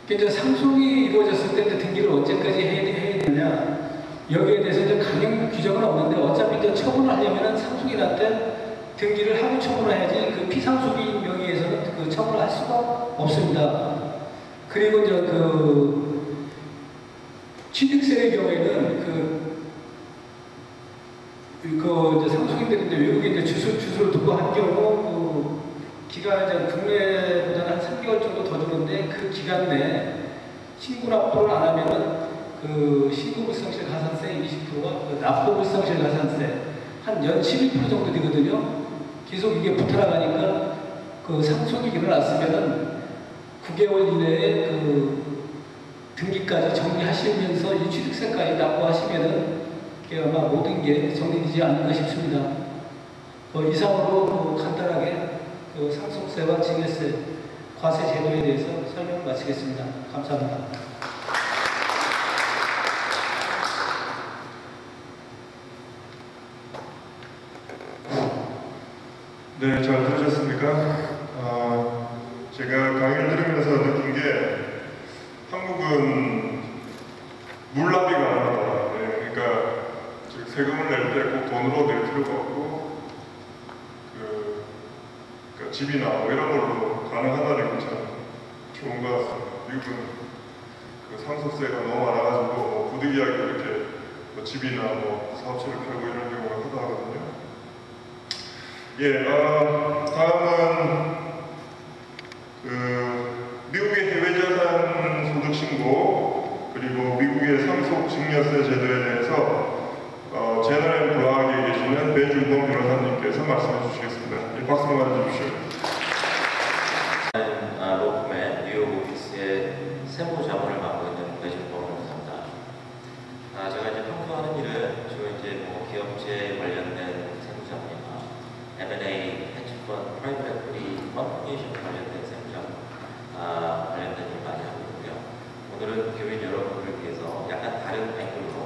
이제 상속이 이루어졌을 때 등기를 언제까지 해야 되느냐 여기에 대해서 이제 강행 규정은 없는데 어차피 이제 처분을 하려면 상속인한테 등기를 하고 처분을 해야지 그 피상속인 명의에서는 그 처분을 할 수가 없습니다. 그리고 이제 그 취득세의 경우에는 이제 상속인들이 이제 외국에 이제 주소를 두고 한 경우 기간은 이제 국내보다는 한 3개월 정도 더 주는데 그 기간 내에 신고 납부를 안 하면은 그 신고불성실 가산세 20%가 그 납부불성실 가산세 한 연 11% 정도 되거든요. 계속 이게 붙어나가니까 그 상속이 일어났으면은 9개월 이내에 그 등기까지 정리하시면서 이 취득세까지 납부하시면은 아마 모든 게 정리되지 않을까 싶습니다. 이상으로 간단하게 그 상속세와 증여세, 과세 제도에 대해서 설명을 마치겠습니다. 감사합니다. 네, 잘 들으셨습니까? 제가 강의를 들으면서 느낀 게 한국은 물납이 가능하다. 네, 그러니까 세금을 낼 때 꼭 돈으로 낼 필요가 없고 그러니까 집이나 뭐 이런 걸로 가능하다는 게 참 좋은 것 같습니다. 미국은 그 상속세가 너무 많아가지고 뭐 부득이하게 이렇게 뭐 집이나 뭐 사업체를 팔고 이런 경우가 하다 하거든요. 예, 다음은 미국의 해외자산 소득 신고 그리고 미국의 상속 증여세 제도에 대해서 제너럴 블락에 계시는 배준범 변호사님께서 말씀해 주시겠습니다. 예, 박수로 맞아주십시오. 로펌의 뉴욕 오피스의 세무자문을 맡고 있는 배준범 변호사입니다. 제가 이제 평소 하는 일은 주로 이제 뭐 기업체 관련된 세무자문이나 M&A, 헤지펀드, 프라이빗 에퀴티, 펀드니에이션 관련된 세무자문 관련된 일 많이 하고 있고요. 오늘은 교인 여러분들을 위해서 약간 다른 앵글로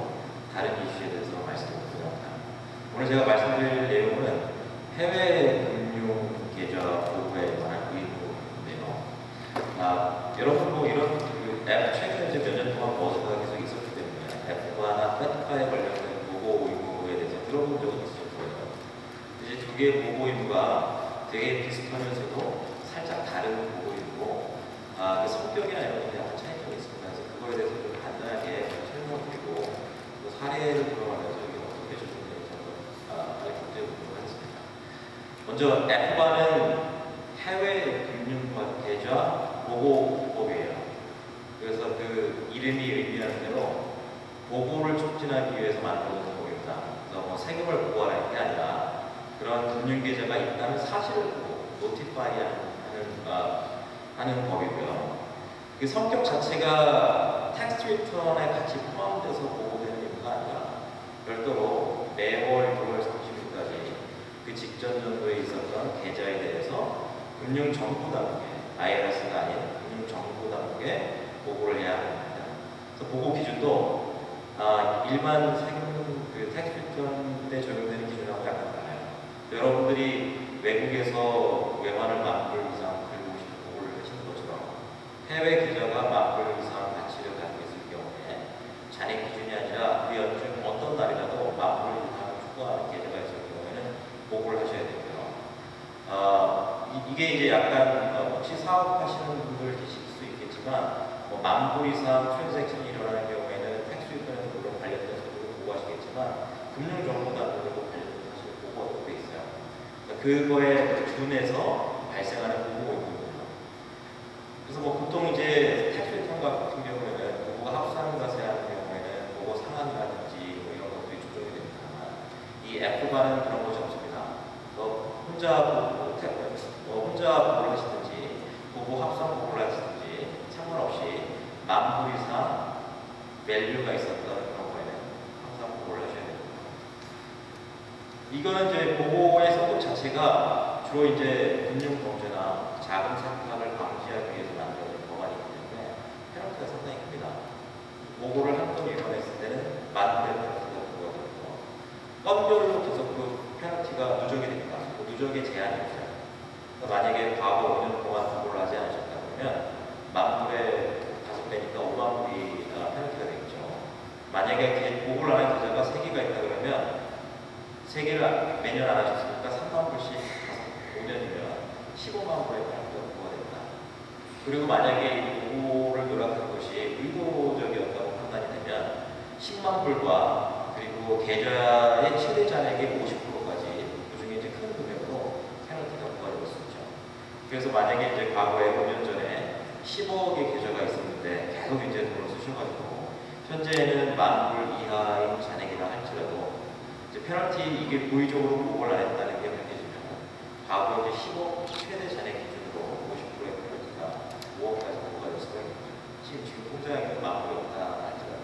제가 말씀드릴 내용은 해외 금융 계좌 보고에 관한 의무인데요. 여러분 뭐 이런 그 앱 최근에 이제 몇 년 동안 버즈가 계속 있었기 때문에 앱과나 페트카에 관련된 보고 의무에 대해서 들어본 적은 있을 거예요. 이제 두 개의 보고 의무가 되게 비슷하면서도 살짝 다른 보고 의무고, 그 성격이나 이런 것에 약간 차이점이 있습니다. 그래서 그거에 대해서 좀 간단하게 설명드리고 또 사례를 들어가면서 이게 어떻게 적용되는지 한번 알려드리도록 하겠습니다. 먼저 F-바는 해외 금융 계좌 보고법이에요. 그래서 그 이름이 의미하는 대로 보고를 촉진하기 위해서 만들어진 법입니다. 그래서 뭐 세금을 보고하는 게 아니라 그런 금융 계좌가 있다는 사실을 보고 노티파이 하는 법이고요. 그 성격 자체가 텍스트 리턴에 같이 포함돼서 보고되는 의무가 아니라 별도로 매월 9월 30일까지 그 직전 정도에 있었던 계좌에 대해서 금융정보당국에, IRS가 아닌 금융정보당국에 보고를 해야 합니다. 그래서 보고 기준도 일반 세금 그 텍스 리턴 때 적용되는 기준하고 약간 달라요. 여러분들이 외국에서 외환을 10,000불 이상 들고 싶은 보고를 하시는 것처럼 해외 계좌가 10,000불 이상 가치를 가지고 있을 경우에 잔액 기준이 아니라 그 연중 어떤 날이라도 10,000불 이상을 추구하는 계좌가 있을 경우에는 보고를 하셔야 되고요. 이게 이제 약간 혹시 사업하시는 분들 계실 수 있겠지만 10,000불 이상 트랜잭션이 일어나는 경우에는 텍스 리턴에서 물론 관련된 서류를 보고하시겠지만 금융정보당국으로 관련된 사실 보고가 돼 있어요. 그거에 준해서 발생하는 보고입니다. 그래서 뭐 보통 이제 텍스 리턴 같은 경우에는 보고가 합산한 것에 하는 경우에는 보고 상한이라든지 뭐 이런 것들이 조정이 됩니다만 이 F바는 그런 것이 없습니다. 혼자 보고를 하시든지 보고 합산 보고를 하시든지 상관없이 10,000불 이상 밸류가 있었던 경우에는 항상 보고를 하셔야 됩니다. 이거는 이제 보고의 성격 자체가 주로 이제 금융범죄나 자금 세탁을 방지하기 위해서 만들어진 법안이기 때문에 페널티가 상당히 큽니다. 보고를 한 번 위반했을 때는 10,000불의 페널티가 부과되고 건별로 계속 그 페널티가 누적이 됩니다. 그 누적의 제한이 있어요. 그러니까 만약에 과거 5년 동안 보고를 하지 않으셨다 그러면 10,000불의 5배니까 50,000불이 페널티가 되겠죠. 만약에 보고를 하는 계좌가 3개가 있다 그러면 3개를 매년 안 하셨으니까 30,000불씩 5년이면 150,000불의 페널티가 부과됩니다. 그리고 만약에 보고를 누락한 것이 의도적이었다고 판단이 되면 100,000불과 그리고 계좌의 최대 잔액의 50%까지 그중에 이제 큰 금액으로 페널티가 부과될 수 있죠. 그래서 만약에 이제 과거에 5년 전에 10억의 계좌가 있었는데 계속 이제 돈을 쓰셔가지고 현재는 10,000불 이하의 잔액이라 할지라도 이제 페널티 이게 고의적으로 보고를 안 했다는 게 밝혀지면 과거 이제 10억 최대 잔액 기준으로 50%의 페널티가 5억까지 부과될 수가 있죠. 지금 통장에 10,000불이 없다 할지라도.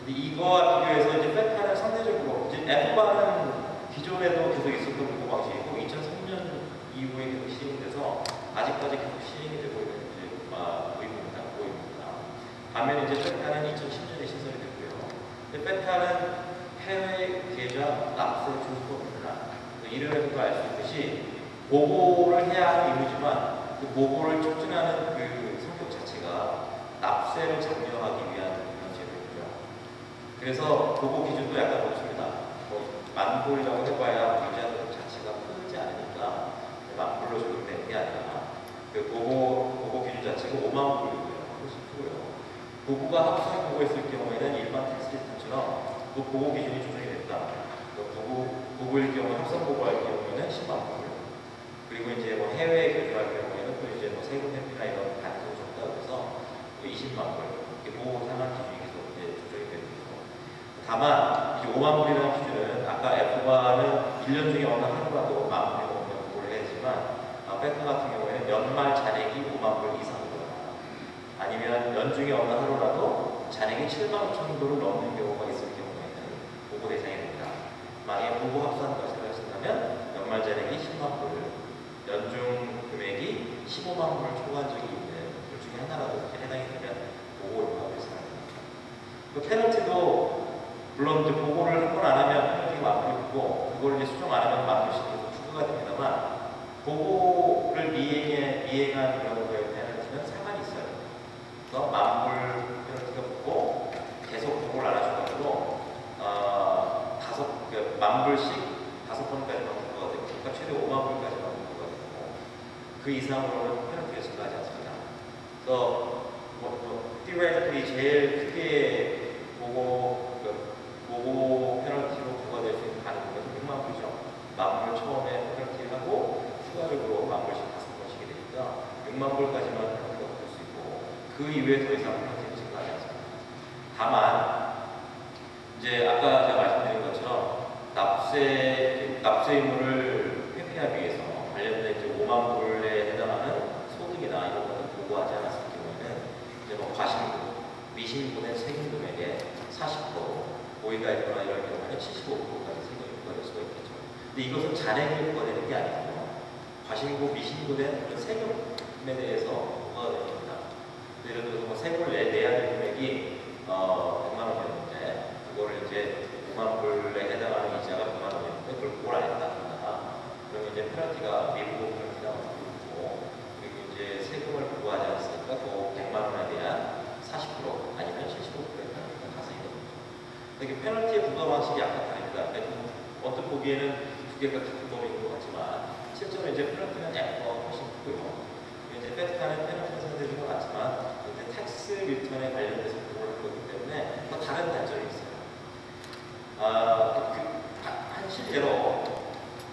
근데 이거와 비교해서 이제 페카는 상대적으로 이제 F바는 기존에도 계속 있었던 보고 방식이고 2003년 이후에 계속 시행돼서 아직까지 계속 시행이 되고 있는 이제 의무입니다. 반면에 이제 페카는 2010년에 신설이 됐고요. 근데 페카는 해외 계좌 납세 준수법입니다. 이름에서도 알 수 있듯이 보고를 해야 하는 의무지만 그 보고를 촉진하는 그 성격 자체가 납세를 장려하기 위한 그런 제도이죠. 그래서 보고 기준도 약간 높습니다. 10,000불이라고 해봐야 계좌 자체가 크지 않으니까 10,000불로 적용되는 게 아니라 그 보고 기준 자체가 50,000불이고요. 훨씬 크고요. 보고가 합산 보고했을 경우에는 일반 텍스 리턴처럼 그 보고 기준이 조정이 됐다. 보고일 경우 합산 보고할 경우에는 100,000불. 그리고 이제 뭐 해외에 거주할 경우에는 또 이제 뭐 세금 회피나 이런 단속 적다고 해서 200,000불. 보고 상한 기준이 계속 이제 조정이 되고 있고. 다만 이제 50,000불이라는 기준은 아까 F바는 1년 중에 어느 하루라도 10,000불이 넘는 보고를 해야지만 페카 같은 경우에는 연말 잔액이 50,000불 이상이거나 아니면 연중에 어느 하루라도 잔액이 75,000불을 넘는 경우가 있을 경우에는 보고 대상이 됩니다. 만약에 보고 합산 것을 하신다면 연말 잔액이 100,000불, 연중 금액이 150,000불 초과한 적이 있는 둘 중에 하나라도 해당이 되면 보고 요구가 발생합니다. 그 페널티도 물론 이제 보고를 한 번 안 하면 페널티가 페널티 만불이고 그걸 이제 수정 안 하면 만불씩 추가가 됩니다만 보고를 미행한 그런 거에 페널티는 상관이 있어요. 그래서 만불 페널티가 붙고 계속 보고를 안 하셔가지고 만불씩 5번까지만 부과가 되고 그러니까 최대 5만 불까지만 부과가 되고 그 이상으로는 페널티가 증가하지 않습니다. 그래서 theoretically 제일 크게 보고 페널티로 부과될 수 있는 가능성은 6만 불이죠. 만불 처음에 페널티를 하고 추가적으로 만불씩 5번씩이 되니까 6만 불까지만 페널티가 붙을 수 있고 그 이외에 더 이상 페널티가 증가하지 않습니다. 다만 이제 아까 제가 말씀드린 것처럼 납세 의무를 회피하기 위해서 관련된 이제 5만 불에 해당하는 소득이나 이런 것을 보고하지 않았을 경우에는 이제 뭐 과신금, 미신고된 세금 금액의 40%, 고의가 있거나 이런 경우에는 75%까지 세금이 부과될 수가 있겠죠. 근데 이것은 잔액이 부과되는 게 아니고요. 과신고, 미신고된 그런 세금에 대해서 부과가 됩니다. 예를 들어서 뭐 세금을 내야 될 금액이 100만 원이었는데 그거를 이제 5만 불에 해당하는 이자가 100만 원이었는데 그걸 보고를 안 했다. 그러면 이제 페널티가 미부고 페널티가 붙고 그리고 이제 세금을 부과하지 않았으니까 그 100만 원에 대한 40% 아니면 75%의 페널티가 가산이 됩니다. 이게 페널티의 부과 방식이 약간 다릅니다. 어떤 보기에는 두 개가 같은 법인 것 같지만 실제로 이제 페널티는 F가 훨씬 크고요. 이제 페트카는 페널티 상대적인 것 같지만 이제 텍스 리턴에 관련돼서 부과를 하기 때문에 또 다른 단점이 있어요. 한 실제로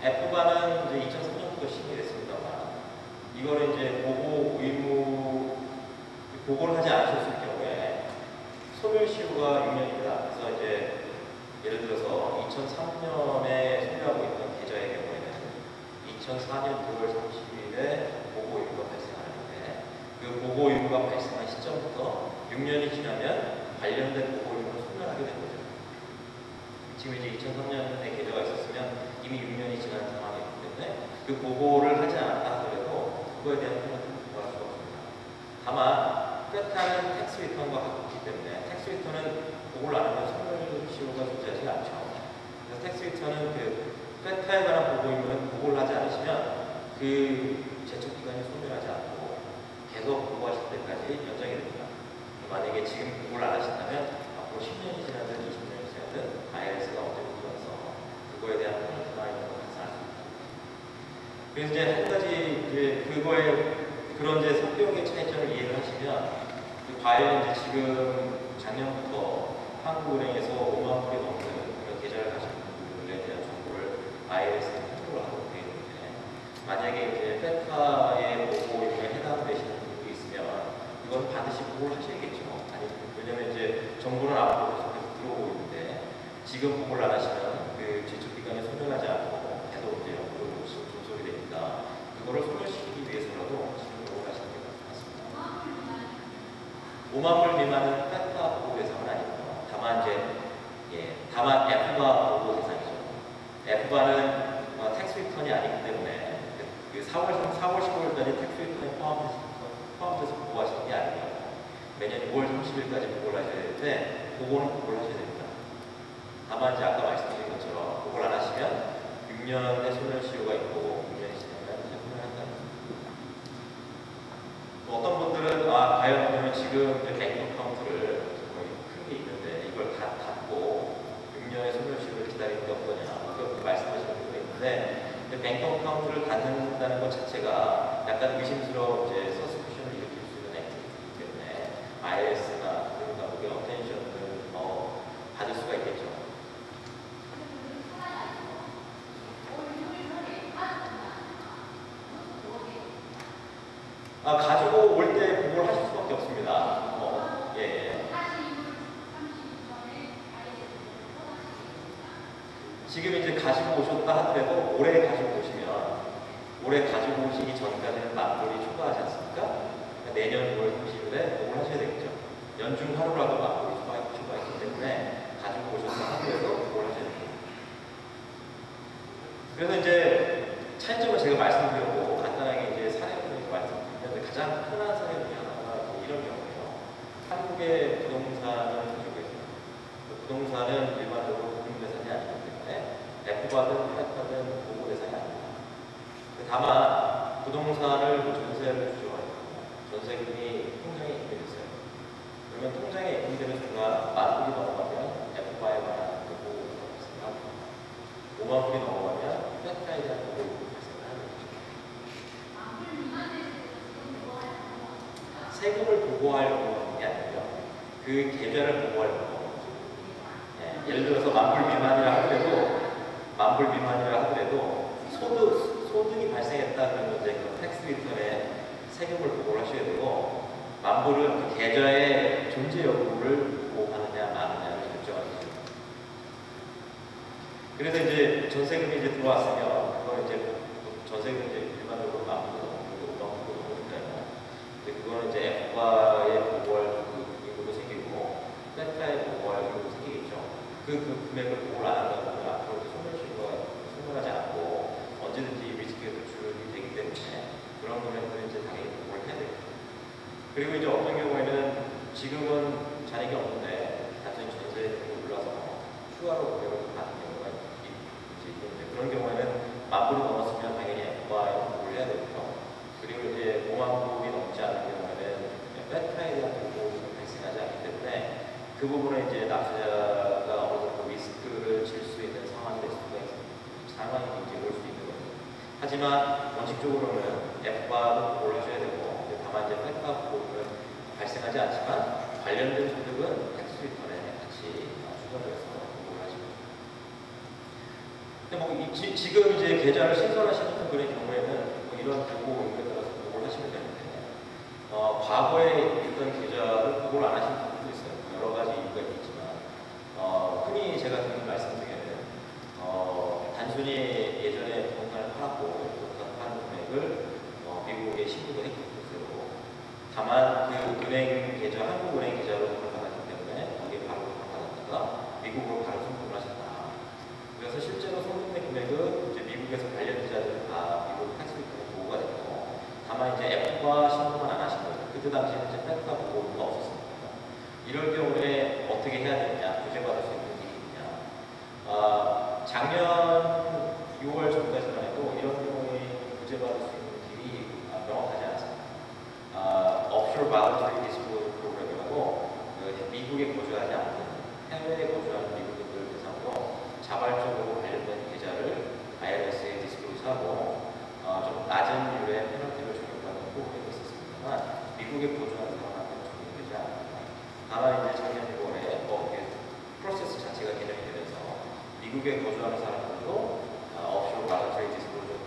F반은 이제 2003년부터 시행이 됐습니다만 이거를 이제 보고를 하지 않으셨을 경우에 소멸시효가 6년입니다. 그래서 이제 예를 들어서 2003년에 소유하고 있던 계좌의 경우에는 2004년 9월 30일에 보고 의무가 발생하는데 그 보고 의무가 발생한 시점부터 6년이 지나면 관련된 보고 의무를 소멸하게 된 거죠. 지금 이제 2003년에 계좌가 있었으면 이미 6년이 지난 상황이기 때문에 그 보고를 하지 않았다 하더라도 그거에 대한 페널티는 부과할 수가 없습니다. 다만 페타는 텍스 리턴과 같기 때문에 텍스 리턴은 보고를 안 하면 소멸시효가 존재하지 않죠. 그래서 텍스 리턴은 그 페타에 관한 보고 의무는 보고를 하지 않으시면 그 제척 기간이 소멸하지 않고 계속 보고하실 때까지 연장이 됩니다. 만약에 지금 보고를 안 하신다면 앞으로 10년이 지나든 20년이 지나든 IRS가 언제부터 와서 그거에 대한 페널티나 이런 걸 발생할 수 있다. 그래서 이제 한 가지 이제 그거에 그런 이제 성격의 차이점을 이해를 하시면 과연 이제 지금 작년부터 한국은행에서 5만 불이 넘는 그런 계좌를 가진 분들에 대한 정보를 IRS에 통보를 하고 있는데 만약에 이제 페타의 보고에 해당되시는 분들이 있으면 이건 반드시 보고를 하셔야겠죠. 아니 왜냐면 이제 정보는 앞으로 계속 들어오고 있는데 지금 보고를 안 하시면 그 제출기간에 소멸하지 않고 계속 이제 연구로 존속이 되니까 그거를 소멸시키기 위해서라도 지금 보고를 하시는 게 맞습니다. 5만 불 미만은 페타 보고 대상은 아니고요. 다만 F바 보고 대상이죠. F바는 텍스 리턴이 아니기 때문에 그 4월 15일까지 텍스 리턴에 포함돼서 보고하시는 게 아니고요. 매년 5월 30일까지 보고를 하셔야 되는데 보고는 보고를 하셔야 됩니다. 다만 이제 아까 말씀드린 것처럼 보고를 안 하시면 6년의 소멸시효가 있고 6년이 지나면 소멸한다는 겁니다. 또 어떤 분들은 과연 그러면 지금 뱅크 어카운트를 거의 큰 게 있는데 이걸 다 닫고 6년의 소멸시효를 기다리는 게 어떠냐 그렇게 말씀하시는 분도 있는데 뱅크 어카운트를 닫는다는 것 자체가 약간 의심스러운 이제 서스피션을 일으킬 수 있는 액티비티이기 때문에 IRS나 그런 가족의 어텐션을 받을 수가 있겠죠. 가지고 올 때 보고를 하실 수밖에 없습니다. 지금 이제 가지고 오셨다 하더라도 올해 가지고 오시기 전까지는 만불이 초과하지 않습니까? 그러니까 내년 6월 30일에 보고를 하셔야 되겠죠. 연중 하루라도 만불이 초과했기 때문에 가지고 오셨다 하더라도 보고를 하셔야 됩니다. 그래서 이제 차이점을 제가 말씀드렸고 간단하게 이제 사례를 말씀드리는데 가장 흔한 사례 중에 하나가 이런 경우예요. 한국의 부동산을 가지고 있습니다. 부동산은 일반적으로 금융자산이 아니기 때문에 F과든 F과든 보고 대상이 아닙니다. 다만 부동산을 전세를 주셔가지고 전세금이 통장에 입금됐어요. 그러면 통장에 입금되는 순간 만불이 넘어가면 F과에 관한 보고가 발생합니다. 5만 불이 넘어가면 F과에 대한 보고가 발생하는 거죠. 세금을 보고하려고 하는 게 아니고요. 그 계좌를 보고하려고 하는 거죠. 예, 예를 들어서 만불 미만이라 하더라도 소득이 발생했다 그러면 이제 그 텍스 리턴에 세금을 보고를 하셔야 되고, 만불은 그 계좌의 존재 여부를 보고하느냐 마느냐를 결정하는 거죠. 그래서 이제 전세금이 이제 들어왔으면 그건 이제 전세금 이제 일반적으로 만불도 넘고 5만불도 넘으니까요. 근데 그거는 이제 F과에 보고할 그 의무도 생기고 F과에 보고할 의무도 생기겠죠. 그 금액을 보고를 안 한다 보면 앞으로 소멸하지 않고 언제든지 리스크에 노출이 되기 때문에 그런 금액들은 이제 당연히 보고를 해야 되겠죠. 그리고 이제 어떤 경우에는 지금은 잔액이 없는데 단순히 전세금을 올라서 추가로 금액을 받는 경우가 있는데, 그런 경우에는 만불이 넘었으면 당연히 F과에 보고를 해야 되고요. 그리고 이제 5만 불이 넘지 않는 경우에는 F과에 대한 보고가 발생하지 않기 때문에 그 부분은 이제 납세자가 어느 정도 리스크를 질 수 있는 상황이 될 수가 있습니다. 상황이 이제 올 수 있는 거죠. 하지만 원칙적으로는 F과도 보고를 하셔야 되고, 다만 이제 F과 보고는 발생하지 않지만 관련된 소득은 텍스 리턴에 같이 추가를 해서 보고를 하시면 됩니다. 근데 뭐 지금 이제 계좌를 신설하시는 그런 경우에는 뭐 이런 보고 의무에 따라서 보고를 하시면 되는데, 과거에 있던 계좌를 보고를 안 하신 분들도 있어요. 여러 가지 이유가 있지만, 흔히 제가 드리는 말씀 중에는 단순히 예전에 부동산을 팔았고 파는 금액을 미국에 신고를 했고, 다만 그 은행 계좌, 한국은행 계좌로 돈을 받았기 때문에 거기에 바로 돈을 받았다가 미국으로 바로 송금을 하셨다. 그래서 실제로 송금된 금액은 이제 미국에서 관련자들은 다 미국 텍스 리턴에 보고가 됐고, 다만 이제 F과 신고만 안 하신 거예요. 그때 당시에는 이제 F과 보고가 없었습니다. 이럴 경우에 어떻게 해야 되느냐, 구제받을 수 있는 길이 있느냐. 작년 6월 전까지만 해도 이런 경우에 구제받을 수 있는 길이 명확하지 않았습니다. Offshore Voluntary Disclosure Program이라고 미국에 거주하지 않는 해외에 거주하는 미국인들 대상으로 자발적으로 관련된 계좌를 IRS에 디스클로즈하고 좀 낮은 율의 페널티를 적용받는 프로그램이 있었습니다만, 미국에 거주하는 사람한테는 적용되지 않습니다. 다만 이제 작년 6월에 프로세스 자체가 개정이 되면서 미국에 거주하는 사람들도 Offshore Voluntary Disclosure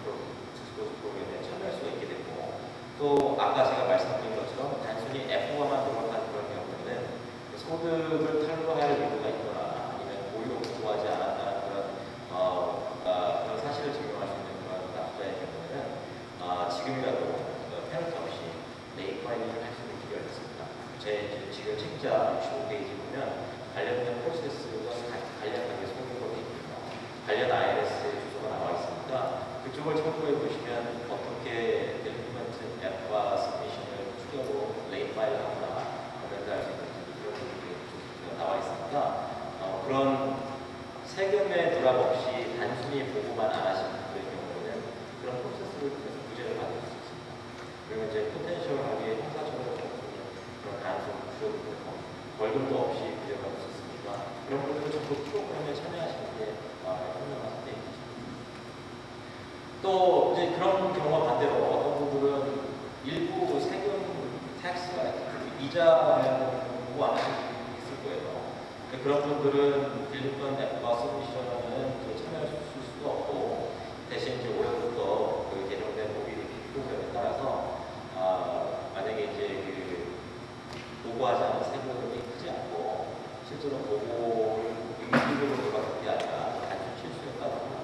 프로그램에 참여할 수가 있게 되고, 또 아까 제가 말씀드린 것처럼 단순히 F와만 들어간 그런 경우에는 소득을 탈루할 의도가 있거나 아니면 고의로 보고하지 않았다는 그런 사실을 증명할 수 있는 그런 납세자의 경우에는 지금이라도 페널티 없이 레이트 파일링을 할 수 있는 기회가 있습니다. 제 지금 책자 65페이지 보면 관련된 프로세스가 간략하게 소개가 되어 있고요. 관련 IRS의 주소가 나와 있으니까 그쪽을 참고해 보시면 어떻게 implement F과 submission을 추가로 레이트 파일을 하거나 알수 있는 그런 부분들이 나와 있으니까 그런 세금의 누락 없이 단순히 보고만 안 하신 분들의 경우에는 그런 프로세스를 통해서 구제를 받을 수 있습니다. 그리고 이제 포텐셜하게 형사처벌을 그런 가능성을 줄여두고 월급도 없이 구제받을 수 있으니까 그런 분들은 전부 프로그램에 참여하시는 게 현명한 선택이죠. 또 이제 그런 경우와 반대로 어떤 분들은 일부 세금 텍스가 이자 보고 안 하시는 분들이 있을 거예요. 그런 분들은 일본 F과 서비스는 참여할 수가 없고, 대신 이제 올해부터 그 개정된 모빌리티 프로그램에 따라서 만약에 이제 보고하지 않은 세금이 크지 않고 실제로 보고를 의무적으로 들어가는 게 아니라 단순 실수였다거나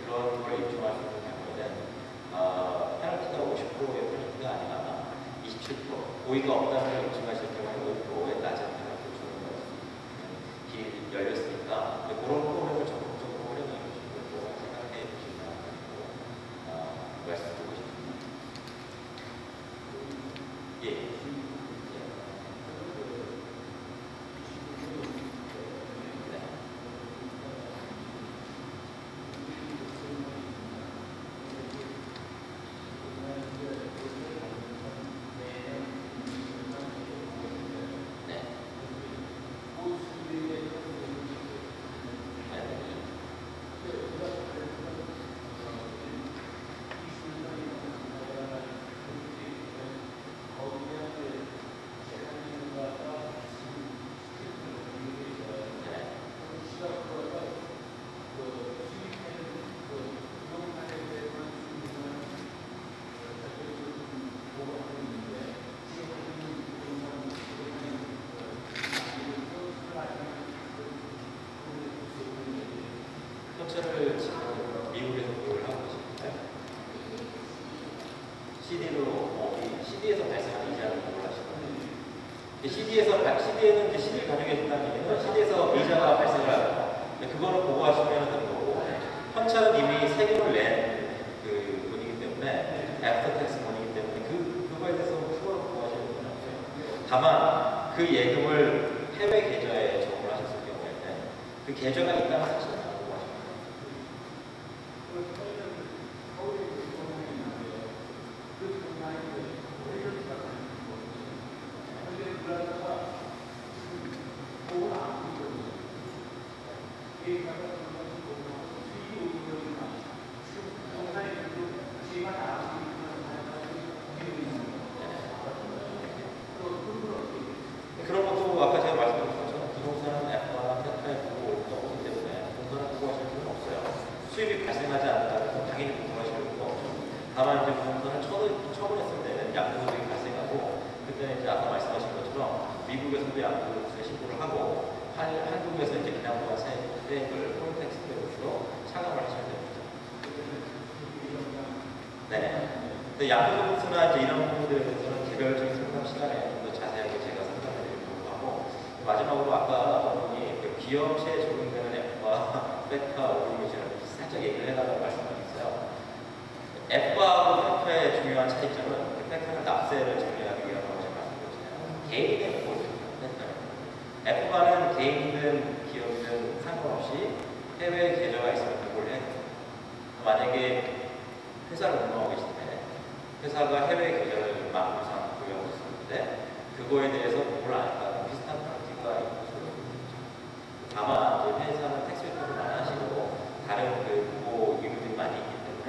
그런 걸 입증할 수 있는 경우에는 페널티가 50%의 페널티가 아니라 27%, 고의가 없다는 걸 입증하실 경우에는 5%의 낮은 페널티를 주는 길이 열렸으니까 그런 프로그램을 적극적으로 활용해 주시고 생각해 주시면 말씀드리고 싶습니다. 예. 현철을 지금 미국에서 교육을 하고 계십니까요? CD에서 발생하는 이자를 공부하시거든요. CD에는 이제 CD를 가지고 계신다는 얘기는 CD에서 이자가 발생을 하고 그거를 보고하시면 되는 거고, 현찰은 이미 세금을 낸 그 돈이기 때문에 애프터 텍스 돈이기 때문에 그거에 대해서 추가로 보고하시는 건 없어요. 다만 그 예금을 해외 계좌에 적용을 하셨을 경우에는 그 계좌가 있다는 사실을 알고 하시면 돼요. 그런 것도 아까 제가 말씀드린 것처럼 부동산은 F와 페타의 보고가 없기 때문에 부동산을 보고하실 필요는 없어요. 수입이 발생하지 않는다면 당연히 보고하실 필요가 없죠. 다만 이제 부동산을 처분했을 때는 양도소득이 발생하고, 그때는 이제 아까 말씀하신 것처럼 미국에서도 양도소득세 신고를 하고 한국에서 이제 그냥 부가세 세액을 홀텍스 배우시로 차감을 하셔야 됩니다. 네. 근데 양도소득세나 이제 이런 부분들에 대해서는 개별적인 상담 시간에 좀 더 자세하게 제가 상담을 드리려고 하고, 마지막으로 아까 분이 그 기업체에 적용되는 F와 페타 오리미션을 살짝 얘기를 해달라고 말씀하셨어요. F하고 페타의 중요한 차이점은 페타는 납세를 정리하기 위함이라고 제가 말씀드렸잖아요. 개인의 보호입니다. F바는 개인이든 기업이든 상관없이 해외 계좌가 있으면 그걸 해야 돼요. 만약에 회사를 운영하고 계신데 회사가 해외 계좌를 막무상 보유하고 있었는데 그거에 대해서 보고를 안 했다는 비슷한 프랙티가 있을 수 있죠. 다만 이제 회사는 텍스 리턴을 많이 하시고 다른 그 보고 의무들이 많이 있기 때문에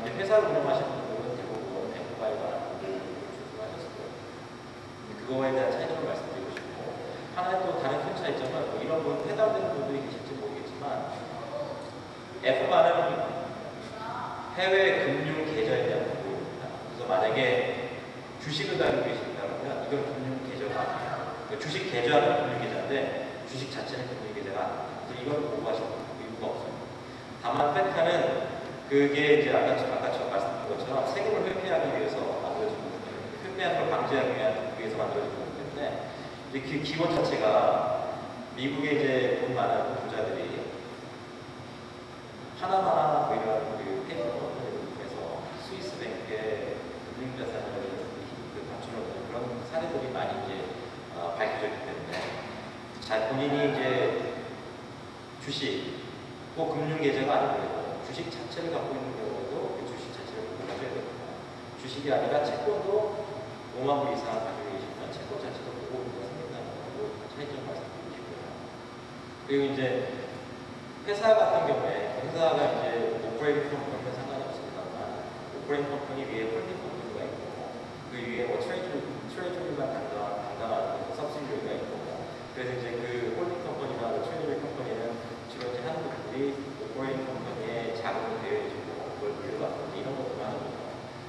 이제 회사를 운영하시는 분들은 대부분 F바에 관한 부분을 출수하셨을 거예요. 그거에 대한 차이점을 말씀드리고 싶고, 하나의 또 다른 큰 차이점은 이런 분 해당되는 분들이 계실지 모르겠지만 F바는 해외 금융 계좌에 대한 부분입니다. 그래서 만약에 주식을 가지고 계신다면 이건 금융 계좌가 아니에요. 그러니까 주식 계좌는 금융 계좌인데 주식 자체는 금융 계좌가 아닙니다. 그래서 이걸 보고하실 이유가 없어요. 다만 페타는 그게 이제 아까 말씀드린 것처럼 세금을 회피하기 위해서 만들어진 거거든요. 회피하는 걸 방지하기 위해서 만들어진 거기 때문에 이제 그 기본 자체가 미국에 이제 돈 많은 부자들이 하나하나 뭐 이런 그 페이퍼를 통해서 스위스 뱅크에 금융자산을 감추는 그런 사례들이 많이 이제 밝혀졌기 때문에 본인이 이제 주식 꼭 금융 계좌가 아니고 주식 자체를 갖고 있는 경우에도 그 주식 자체를 보고해야 됩니다. 주식이 아니라 채권도 5만 불 이상 가지고 계시면 채권 자체도 보고 생긴다는 거 차이점 말씀드리고 싶고요. 그리고 이제 회사 같은 경우에 회사가 이제 오퍼레이팅 컴퍼니는 상관이 없습니다만 오퍼레이팅 컴퍼니 위에 홀딩 컴퍼니가 있고 그 위에 뭐 트레저리만 담당하는 서브시디어리가 있고, 그래서 이제 그 홀딩 컴퍼니나 트레저리 컴퍼니는 주로 이제 하는 분들이 오퍼레이팅 컴퍼니에 자금을 대여해주고 그걸 물려받고 이런 것들만 하는 거죠.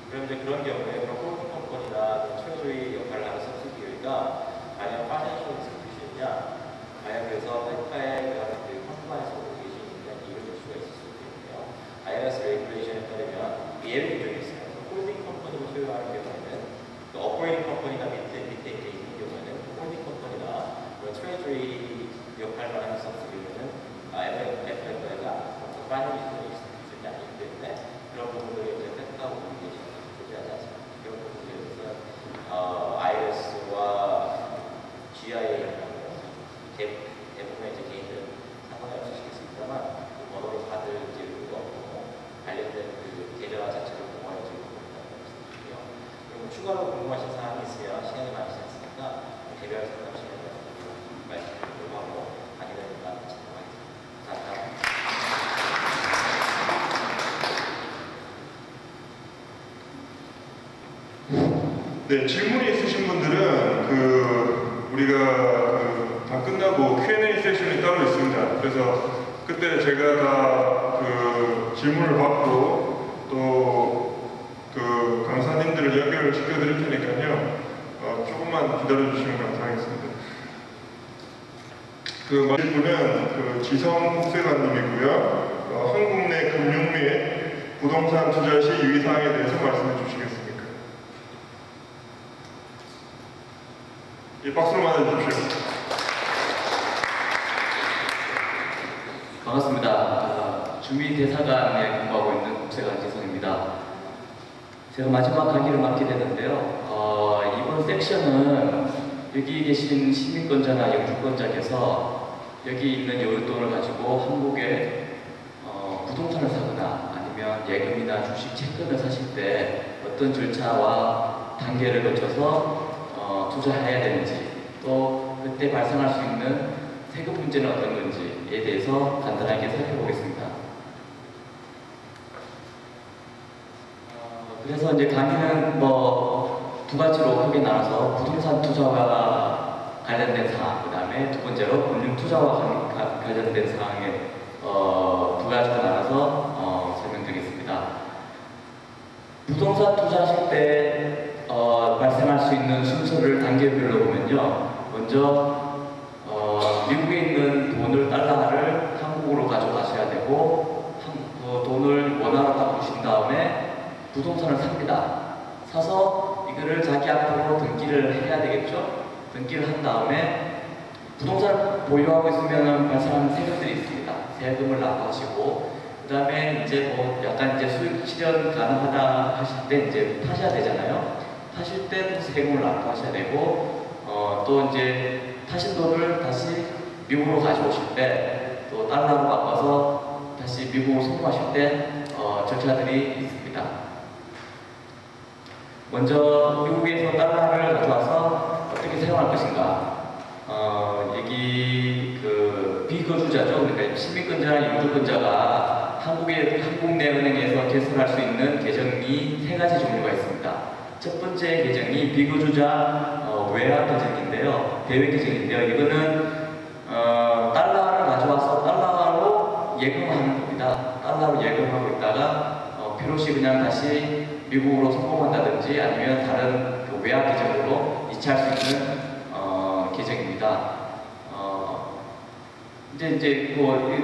그럼 이제 그런 경우에 그런 홀딩 컴퍼니나 트레저리 역할을 하는 서브시디어리가 과연 파이낸셜 인스티튜션이냐, 과연 그래서 회사의 그 컴퍼니에서 IRS 레귤레이션에 따르면 예외 규정이 있어요. 홀딩 컴퍼니를 소유하는 경우에는 그 오퍼레이팅 컴퍼니가 밑에 있는 경우에는 홀딩 컴퍼니나 트레저리 역할만 하는 서브시디어리는 FF가 파이낸셜 인스티튜션이 아니기 때문에 그런 부분들이 이제 팩트하고 오블리게이션을 존재하지 않습니다. 그런 부분들에 대해서 IRS와 GIA 대부분의 이제 개인들 상관이 없으시겠습니다만 그 번호를 받을 의무가 없고 관련된 그 계좌 자체를 보호할 의무가 있다고 말씀드리고요. 그리고 추가로 궁금하신 사항이 있으면 시간이 많지 않습니다. 개별 상담 시간에 말씀드리려고 하고 강의를 마치도록 하겠습니다. 감사합니다. 네, 질문이 있으신 분들은 우리가 다 끝나고 Q&A 세션이 따로 있습니다. 그래서 그때 제가 다 질문을 받고 또 강사님들을 연결시켜 드릴 테니까요. 조금만 기다려 주시면 감사하겠습니다. 마실 분은 지성 국세관님이고요. 한국 내 금융 및 부동산 투자 시 유의사항에 대해서 말씀해 주시겠습니까? 예, 박수로 맞아주십시오. 반갑습니다. 주미대사관에 근무하고 있는 국세관 지성입니다. 제가 마지막 강의를 맡게 되는데요. 이번 섹션은 여기 계신 시민권자나 영주권자께서 여기 있는 여윳돈을 가지고 한국에 부동산을 사거나 아니면 예금이나 주식 채권을 사실 때 어떤 절차와 단계를 거쳐서 투자해야 되는지, 또 그때 발생할 수 있는 세금 문제는 어떤 건지에 대해서 간단하게 살펴보겠습니다. 그래서 이제 강의는 두 가지로 크게 나눠서 부동산 투자와 관련된 사항, 그 다음에 두 번째로 금융 투자와 관련된 사항에 두 가지로 나눠서 설명드리겠습니다. 부동산 투자하실 때 발생할 수 있는 순서를 단계별로 보면요. 먼저 미국에 있는 돈을, 달러를 한국으로 가져가셔야 되고, 돈을 원화로 바꾸신 다음에 부동산을 삽니다. 사서 이거를 자기 앞으로 등기를 해야 되겠죠? 등기를 한 다음에 부동산을 보유하고 있으면 발생하는 세금들이 있습니다. 세금을 납부하시고, 그 다음에 이제 약간 이제 수익 실현 가능하다 하실 때 이제 파셔야 되잖아요. 파실 때 또 세금을 납부하셔야 되고, 또 이제 타신 돈을 다시 미국으로 가져오실 때 또 달러로 바꿔서 다시 미국으로 송금하실 때 절차들이 있습니다. 먼저 미국에서 달러를 가져와서 어떻게 사용할 것인가? 여기 그 비거주자죠. 그러니까 시민권자나 영주권자가 한국 내 은행에서 개설할 수 있는 계정이 세 가지 종류가 있습니다. 첫 번째 계정이 비거주자 외화 계정인데요. 대외 계정인데요. 이거는 달러를 가져와서 달러로 예금하는 겁니다. 달러로 예금하고 있다가 필요시 그냥 다시 미국으로 송금한다든지 아니면 다른 그 외화 계정으로 이체할 수 있는 계정입니다. 이제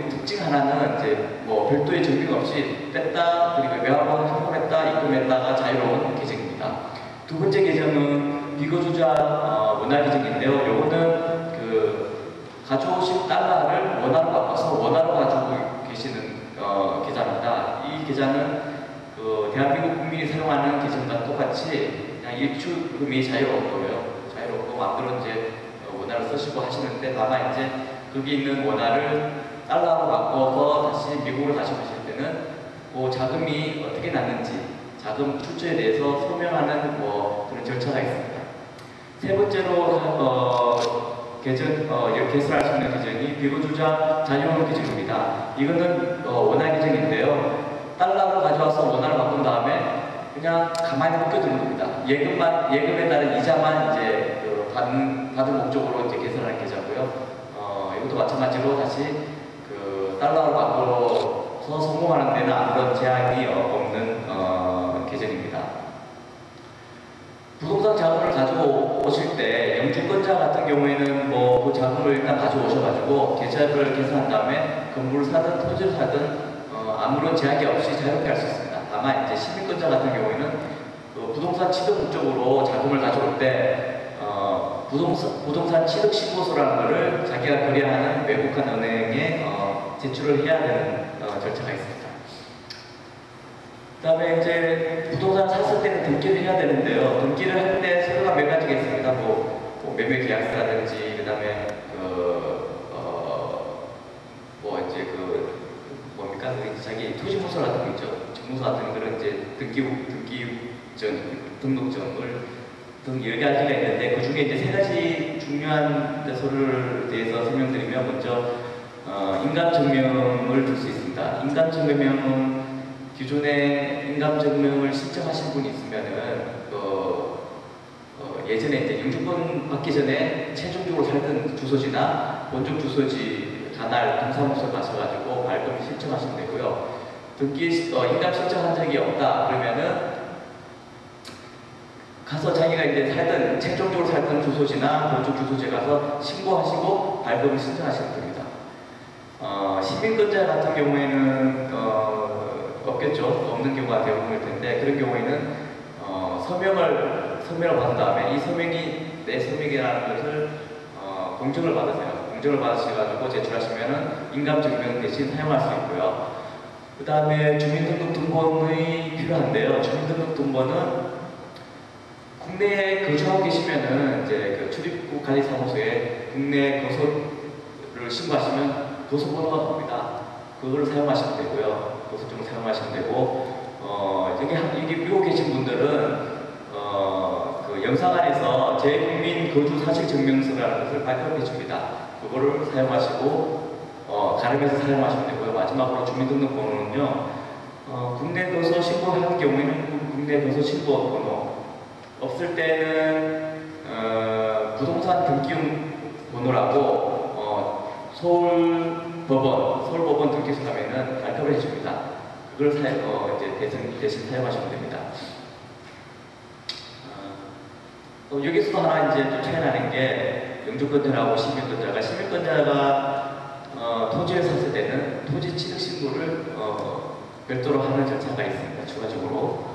특징 하나는 이제 별도의 증빙 없이 뺐다 그리고 외화로 송금했다 입금했다가 자유로운 계정입니다. 두 번째 계정은 비거주자 원화 계정인데요. 요거는 그 가져오신 달러를 원화로 바꿔서 원화로 가지고 계시는 계좌입니다. 이 계좌는 그 대한민국 국민이 사용하는 계정과 똑같이 그냥 일출금이 자유롭고요. 자유롭고 마음대로 이제 원화를 쓰시고 하시는데, 다만 이제 거기 있는 원화를 달러로 바꿔서 다시 미국으로 가져가실 때는 그 자금이 어떻게 났는지 자금 출처에 대해서 설명하는 그런 절차가 있습니다. 세 번째로 개설할 수 있는 계정이 비거주자 자유로운 계정입니다. 이거는 원화 계정인데요. 달러로 가져와서 원화를 바꾼 다음에 그냥 가만히 묶여두는 겁니다. 예금에 따른 이자만 이제 받을 목적으로 이제 개설하는 계좌고요. 이것도 마찬가지로 다시 그 달러로 바꿔서 성공하는 데는 아무런 제한이 없는 계정입니다. 부동산 자금을 가지고 오실 때 영주권자 같은 경우에는 그 자금을 일단 가져오셔가지고 계좌를 계산한 다음에 건물을 사든 토지를 사든 아무런 제약이 없이 자유롭게 할 수 있습니다. 다만 이제 시민권자 같은 경우에는 그 부동산 취득 목적으로 자금을 가져올 때 부동산 취득 신고서라는 것을 자기가 거래하는 외국한 은행에 제출을 해야 되는 절차가 있습니다. 그 다음에 이제 부동산 샀을 때는 등기를 해야 되는데요. 등기를 할 때 서류가 몇 가지가 있습니다. 매매 계약서라든지, 그 다음에 자기 토지문서 같은 거 있죠. 정문서 같은 거는 이제 등록증을 등 여러 가지가 있는데, 그 중에 이제 세 가지 중요한 서류에 대해서 설명드리면, 먼저 인감증명을 줄 수 있습니다. 인감증명은 기존에 인감증명을 신청하신 분이 있으면은 예전에 이제 영주권 받기 전에 최종적으로 살던 주소지나 본적 주소지 관할 동사무소 가셔가지고 발급을 신청하시면 되고요. 인감 신청한 적이 없다 그러면은 가서 자기가 이제 최종적으로 살던 주소지나 본적 주소지에 가서 신고하시고 발급을 신청하시면 됩니다. 시민권자 같은 경우에는 없겠죠. 없는 경우가 대부분일 텐데 그런 경우에는 서명을 받은 다음에 이 서명이 내 서명이라는 것을 공증을 받으세요. 공증을 받으셔가지고 제출하시면은 인감증명 대신 사용할 수 있고요. 그 다음에 주민등록등본이 필요한데요. 주민등록등본은 국내에 거주하고 계시면은 이제 그 출입국 관리사무소에 국내 거소를 신고하시면 도서번호가 나옵니다. 그걸 사용하시면 되고요. 도서증을 사용하시면 되고, 여기 미국 계신 분들은 그 영사관에서 재국민 거주 사실 증명서라는 것을 발급해 줍니다. 그거를 사용하시고 가름해서 사용하시면 되고요. 마지막으로 주민등록번호는요. 국내 거소 신고하는 경우에는 국내 거소 신고 번호, 없을 때는 부동산 등기용 번호라고 서울법원 등기소 가면은 발급을 해줍니다. 그걸 이제 대신 사용하시면 됩니다. 여기서도 하나 이제 또 차이나는 게 영주권자하고 시민권자가, 토지를 샀을 때는 토지 취득 신고를 별도로 하는 절차가 있습니다. 추가적으로.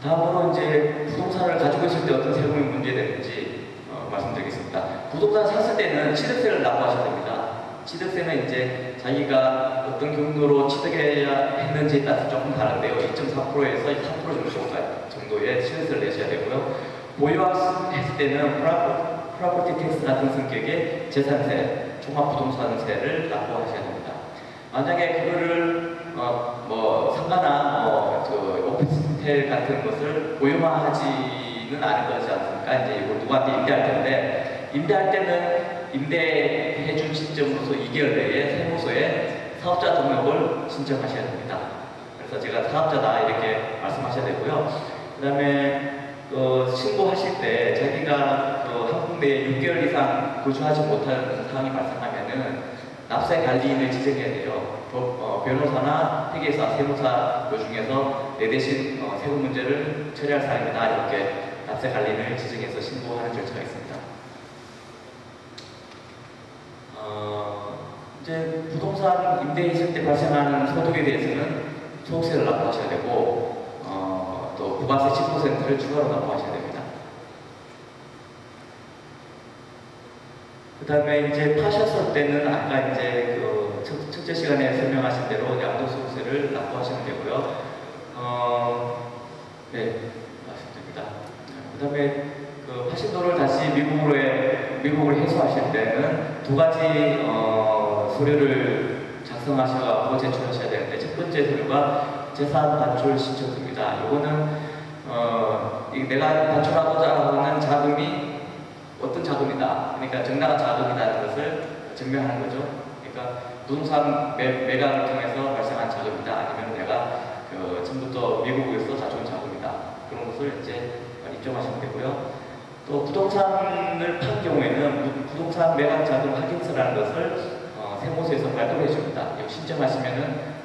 다음으로 이제 부동산을 가지고 있을 때 어떤 세금이 문제되는지 말씀드리겠습니다. 부동산 샀을 때는 취득세를 납부하셔야 됩니다. 취득세는 이제 자기가 어떤 경로로 취득해야 했는지에 따라서 조금 다른데요. 2.4%에서 3% 정도의 취득세를 내셔야 되고요. 보유했을 때는 프로퍼티 텍스 같은 성격의 재산세, 종합부동산세를 납부하셔야 됩니다. 만약에 그거를 상가나 오피스텔 같은 것을 보유하지는 않을 거지 않습니까? 이제 이걸 누구한테 임대할 텐데, 임대할 때는 임대해준 시점으로서 2개월 내에 세무서에 사업자 등록을 신청하셔야 됩니다. 그래서 제가 사업자다 이렇게 말씀하셔야 되고요. 그 다음에 신고하실 때 자기가 한 군데에 6개월 이상 거주하지 못하는 상황이 발생하면은 납세 관리인을 지정해야 돼요. 변호사나 회계사, 세무사 중에서 내 대신 세금 문제를 처리할 사람이다 이렇게 납세 관리인을 지정해서 신고하는 절차가 있습니다. 이제 부동산 임대했을 때 발생하는 소득에 대해서는 소득세를 납부하셔야 되고 또 부가세 10%를 추가로 납부하셔야 됩니다. 그 다음에 이제 파셨을 때는 아까 이제 첫째 시간에 설명하신 대로 양도소득세를 납부하시면 되고요. 네, 말씀드립니다. 그 다음에 파신 돈을 다시 미국으로 회수하실 때는 두 가지 서류를 작성하셔서 제출하셔야 되는데, 첫 번째 서류가 재산 반출 신청서입니다. 이거는 내가 반출하고자 하는 자금이 어떤 자금이다, 그러니까 정당한 자금이라는 것을 증명하는 거죠. 그러니까 부동산 매각을 통해서 발생한 자금이다, 아니면 내가 처음부터 미국에서 가져온 자금이다, 그런 것을 이제 입증하시면 되고요. 또 부동산을 판 경우에는 부동산 매각 자금 확인서라는 것을 세무서에서 발급해 줍니다. 이거 신청하시면은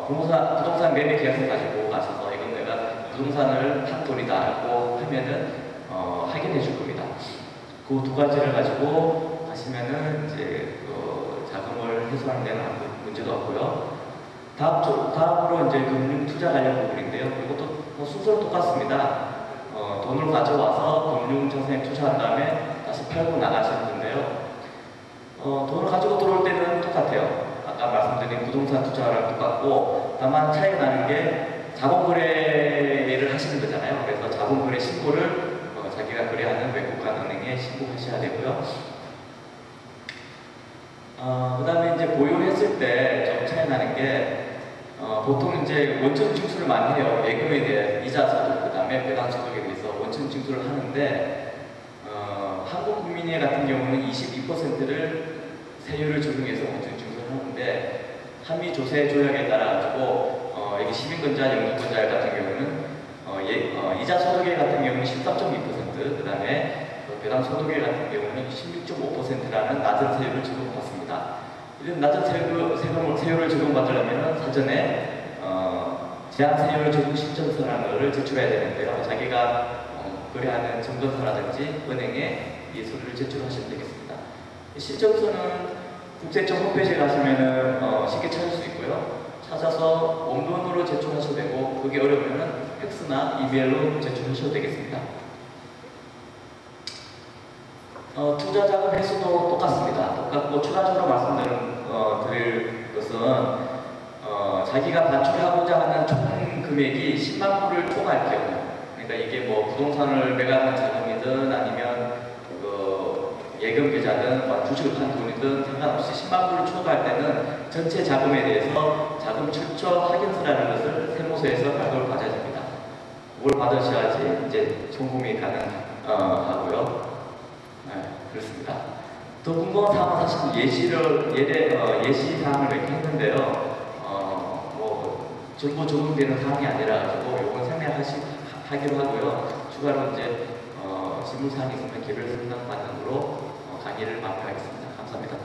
부동산 매매 계약서 가지고 가셔서 이건 내가 부동산을 판 돈이다라고 하면은 확인해 줄 겁니다. 그 두 가지를 가지고 가시면은 이제 자금을 회수하는 데는 아무 문제도 없고요. 다음으로 이제 금융 투자 관련 부분인데요. 이것도 순서는 똑같습니다. 돈을 가져와서 금융자산에 투자한 다음에 다시 팔고 나가시는 건데요. 돈을 가지고 들어올 때는 똑같아요. 아까 말씀드린 부동산 투자랑 똑같고, 다만 차이가 나는 게 자본거래를 하시는 거잖아요. 그래서 자본거래 신고를 자기가 거래하는 외국간 은행에 신고하셔야 되고요. 그 다음에 이제 보유했을 때 좀 차이 나는 게 보통 이제 원천 징수를 많이 해요. 예금에 대해 이자 소득, 그 다음에 배당 소득에 대해서 원천 징수를 하는데, 한국 국민 같은 경우는 22%를 세율을 적용해서 원천 징수를 하는데, 한미 조세 조약에 따라 가지고 여기 시민권자, 영주권자 같은 경우는 이자 소득에 같은 경우는 13.2%, 그 다음에 배당 소득에 같은 경우는 16.5%라는 낮은 세율을 적용받습니다. 이런 낮은 세율을 적용받으려면 사전에 제한 세율 적용 신청서라는 것을 제출해야 되는데요. 자기가 거래하는 증권사라든지 은행에 이 서류를 제출하시면 되겠습니다. 신청서는 국세청 홈페이지에 가시면은 쉽게 찾을 수 있고요. 찾아서 원본으로 제출하셔도 되고 그게 어려우면은 팩스나 이메일로 제출하셔도 되겠습니다. 투자 자금 횟수도 똑같습니다. 똑같고 추가적으로 드릴 것은 자기가 반출하고자 하는 총 금액이 10만 불을 초과할 경우, 그러니까 이게 뭐 부동산을 매각한 자금이든 아니면 예금 계좌든 주식을 판 돈이든 상관없이 10만 불을 초과할 때는 전체 자금에 대해서 자금 출처 확인서라는 것을 세무서에서 발급을 받아야 됩니다. 그걸 받으셔야지 이제 송금이 가능하고요. 네, 그렇습니다. 더 궁금한 사항은 사실 예시 사항을 이렇게 했는데요. 전부 적용되는 사항이 아니라 가지고 요건 생략하기로 하고요. 추가로 이제 질문 사항이 있으면 개별 상담 받는 으로 강의를 마무리하겠습니다. 감사합니다.